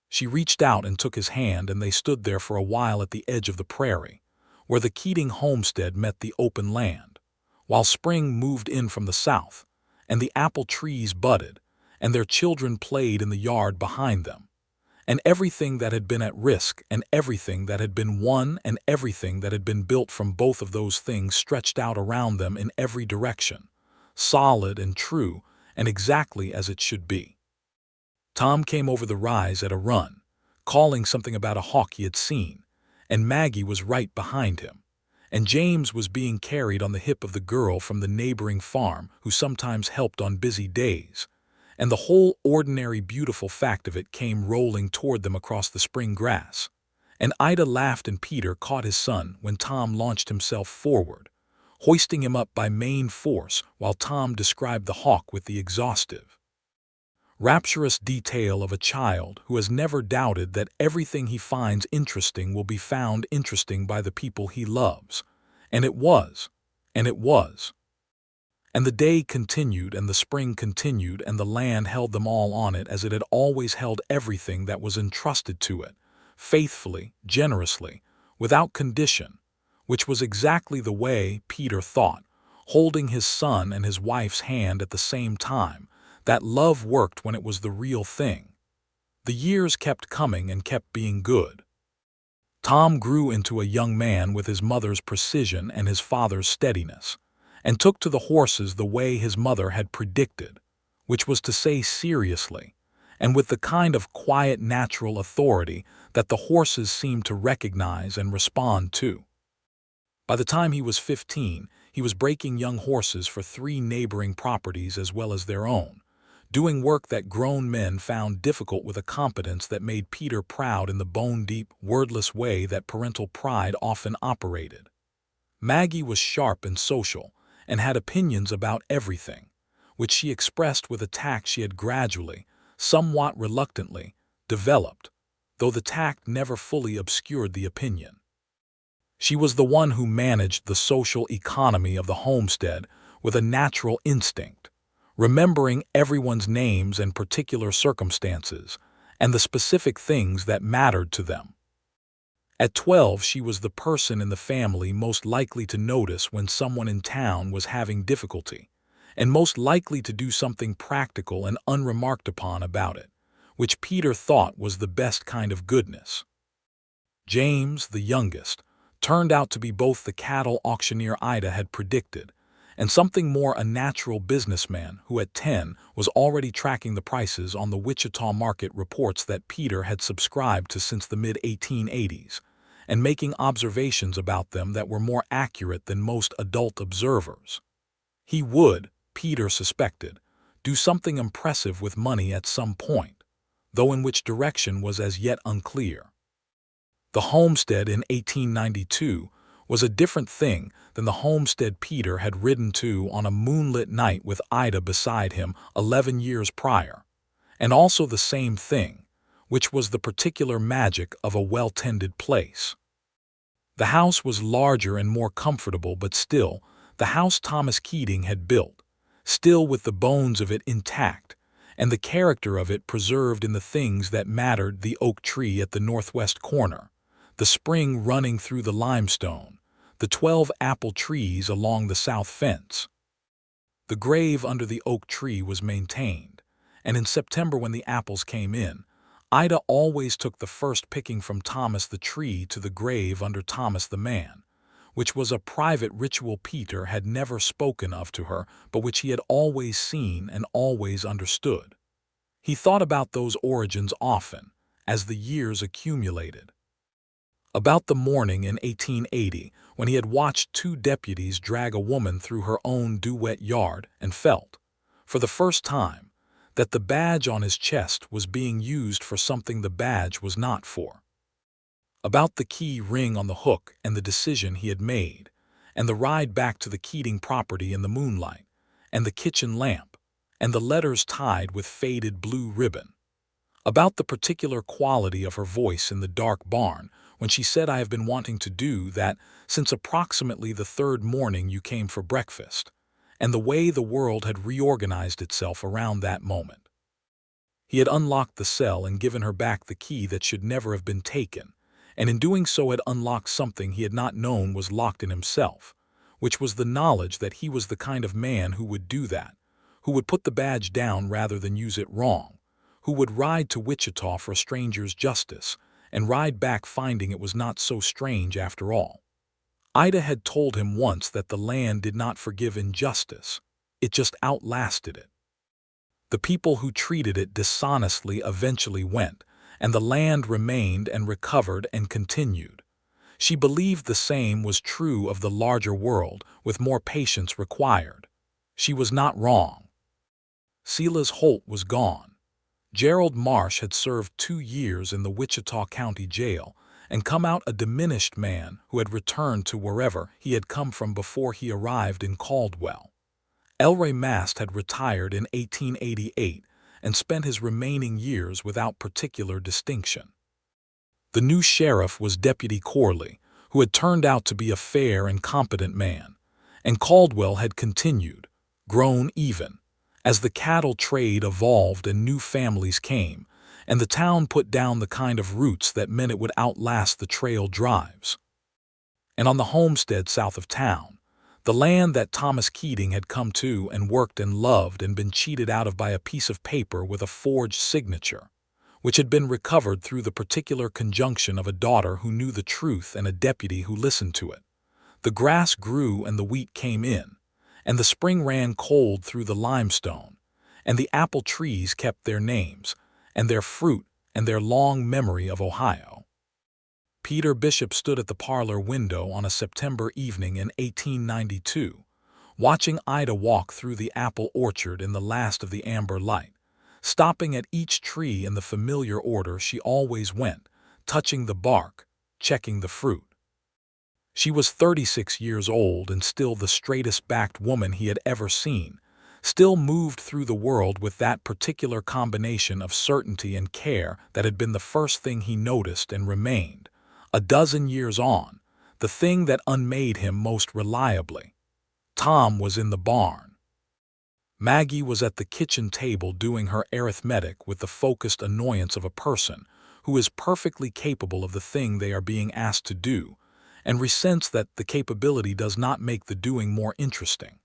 She reached out and took his hand, and they stood there for a while at the edge of the prairie, where the Keating homestead met the open land, while spring moved in from the south, and the apple trees budded, and their children played in the yard behind them, and everything that had been at risk and everything that had been won and everything that had been built from both of those things stretched out around them in every direction, solid and true and exactly as it should be. Tom came over the rise at a run, calling something about a hawk he had seen, and Maggie was right behind him, and James was being carried on the hip of the girl from the neighboring farm who sometimes helped on busy days, and the whole ordinary beautiful fact of it came rolling toward them across the spring grass. And Ida laughed and Peter caught his son when Tom launched himself forward, hoisting him up by main force while Tom described the hawk with the exhaustive, rapturous detail of a child who has never doubted that everything he finds interesting will be found interesting by the people he loves. And it was, and it was. And the day continued, and the spring continued, and the land held them all on it as it had always held everything that was entrusted to it, faithfully, generously, without condition, which was exactly the way, Peter thought, holding his son and his wife's hand at the same time, that love worked when it was the real thing. The years kept coming and kept being good. Tom grew into a young man with his mother's precision and his father's steadiness, and took to the horses the way his mother had predicted, which was to say seriously, and with the kind of quiet natural authority that the horses seemed to recognize and respond to. By the time he was 15, he was breaking young horses for 3 neighboring properties as well as their own, doing work that grown men found difficult with a competence that made Peter proud in the bone-deep, wordless way that parental pride often operated. Maggie was sharp and social, and had opinions about everything, which she expressed with a tact she had gradually, somewhat reluctantly, developed, though the tact never fully obscured the opinion. She was the one who managed the social economy of the homestead with a natural instinct, remembering everyone's names and particular circumstances, and the specific things that mattered to them. At 12, she was the person in the family most likely to notice when someone in town was having difficulty, and most likely to do something practical and unremarked upon about it, which Peter thought was the best kind of goodness. James, the youngest, turned out to be both the cattle auctioneer Ida had predicted, and something more, a natural businessman who at 10 was already tracking the prices on the Wichita market reports that Peter had subscribed to since the mid-1880s, and making observations about them that were more accurate than most adult observers. He would, Peter suspected, do something impressive with money at some point, though in which direction was as yet unclear. The homestead in 1892 was a different thing than the homestead Peter had ridden to on a moonlit night with Ida beside him 11 years prior, and also the same thing, which was the particular magic of a well-tended place. The house was larger and more comfortable, but still the house Thomas Keating had built, still with the bones of it intact, and the character of it preserved in the things that mattered: the oak tree at the northwest corner, the spring running through the limestone, the 12 apple trees along the south fence. The grave under the oak tree was maintained, and in September, when the apples came in, Ida always took the first picking from Thomas the tree to the grave under Thomas the man, which was a private ritual Peter had never spoken of to her, but which he had always seen and always understood. He thought about those origins often, as the years accumulated. About the morning in 1880, when he had watched 2 deputies drag a woman through her own dew-wet yard, and felt, for the first time, that the badge on his chest was being used for something the badge was not for. About the key ring on the hook and the decision he had made, and the ride back to the Keating property in the moonlight, and the kitchen lamp, and the letters tied with faded blue ribbon. About the particular quality of her voice in the dark barn when she said, "I have been wanting to do that since approximately the 3rd morning you came for breakfast," and the way the world had reorganized itself around that moment. He had unlocked the cell and given her back the key that should never have been taken, and in doing so had unlocked something he had not known was locked in himself, which was the knowledge that he was the kind of man who would do that, who would put the badge down rather than use it wrong, who would ride to Wichita for a stranger's justice, and ride back finding it was not so strange after all. Ida had told him once that the land did not forgive injustice, it just outlasted it. The people who treated it dishonestly eventually went, and the land remained and recovered and continued. She believed the same was true of the larger world, with more patience required. She was not wrong. Silas Holt was gone. Gerald Marsh had served 2 years in the Wichita County Jail and come out a diminished man who had returned to wherever he had come from before he arrived in Caldwell. Elray Mast had retired in 1888 and spent his remaining years without particular distinction. The new sheriff was Deputy Corley, who had turned out to be a fair and competent man, and Caldwell had continued, grown even, as the cattle trade evolved and new families came, and the town put down the kind of roots that meant it would outlast the trail drives. And on the homestead south of town, the land that Thomas Keating had come to and worked and loved and been cheated out of by a piece of paper with a forged signature, which had been recovered through the particular conjunction of a daughter who knew the truth and a deputy who listened to it. The grass grew and the wheat came in, and the spring ran cold through the limestone, and the apple trees kept their names, and their fruit, and their long memory of Ohio. Peter Bishop stood at the parlor window on a September evening in 1892, watching Ida walk through the apple orchard in the last of the amber light, stopping at each tree in the familiar order she always went, touching the bark, checking the fruit. She was 36 years old and still the straightest-backed woman he had ever seen, still moved through the world with that particular combination of certainty and care that had been the first thing he noticed and remained, a dozen years on, the thing that unmade him most reliably. Tom was in the barn. Maggie was at the kitchen table doing her arithmetic with the focused annoyance of a person who is perfectly capable of the thing they are being asked to do, and resents that the capability does not make the doing more interesting.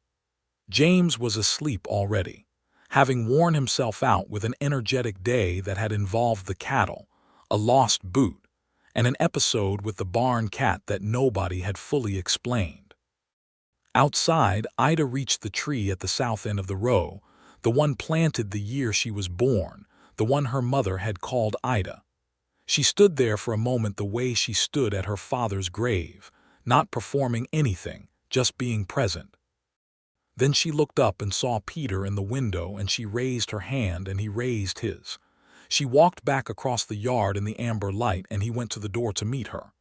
James was asleep already, having worn himself out with an energetic day that had involved the cattle, a lost boot, and an episode with the barn cat that nobody had fully explained. Outside, Ida reached the tree at the south end of the row, the one planted the year she was born, the one her mother had called Ida. She stood there for a moment the way she stood at her father's grave, not performing anything, just being present. Then she looked up and saw Peter in the window, and she raised her hand and he raised his. She walked back across the yard in the amber light and he went to the door to meet her.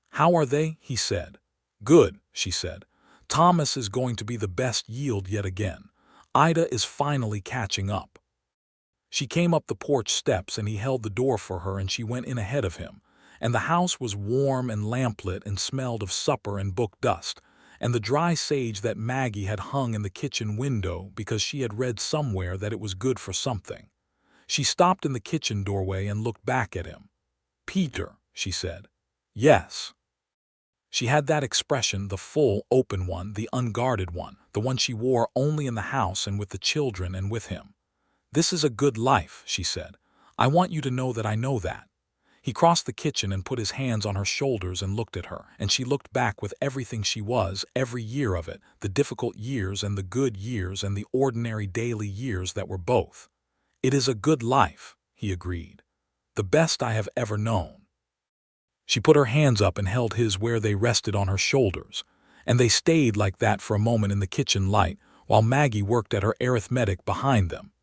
"How are they?" he said. "Good," she said. "Thomas is going to be the best yield yet again. Ida is finally catching up." She came up the porch steps and he held the door for her and she went in ahead of him, and the house was warm and lamplit and smelled of supper and book dust, and the dry sage that Maggie had hung in the kitchen window because she had read somewhere that it was good for something. She stopped in the kitchen doorway and looked back at him. "Peter," she said. "Yes." She had that expression, the full, open one, the unguarded one, the one she wore only in the house and with the children and with him. "This is a good life," she said. "I want you to know that I know that." He crossed the kitchen and put his hands on her shoulders and looked at her, and she looked back with everything she was, every year of it, the difficult years and the good years and the ordinary daily years that were both. "It is a good life," he agreed. "The best I have ever known." She put her hands up and held his where they rested on her shoulders, and they stayed like that for a moment in the kitchen light while Maggie worked at her arithmetic behind them,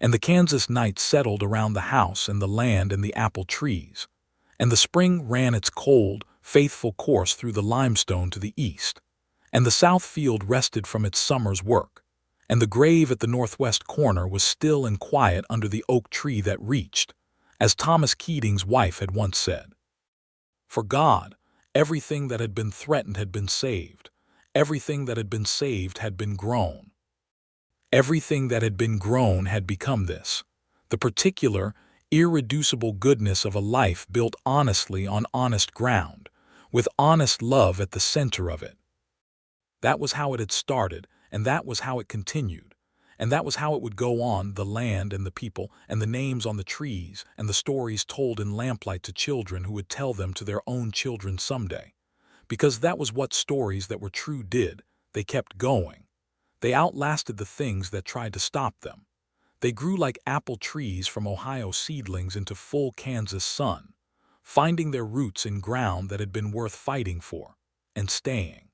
and the Kansas night settled around the house and the land and the apple trees, and the spring ran its cold, faithful course through the limestone to the east, and the south field rested from its summer's work, and the grave at the northwest corner was still and quiet under the oak tree that reached, as Thomas Keating's wife had once said, "For God, everything that had been threatened had been saved. Everything that had been saved had been grown. Everything that had been grown had become this, the particular, irreducible goodness of a life built honestly on honest ground, with honest love at the center of it." That was how it had started, and that was how it continued, and that was how it would go on, the land and the people and the names on the trees and the stories told in lamplight to children who would tell them to their own children someday. Because that was what stories that were true did. They kept going. They outlasted the things that tried to stop them. They grew like apple trees from Ohio seedlings into full Kansas sun, finding their roots in ground that had been worth fighting for, and staying.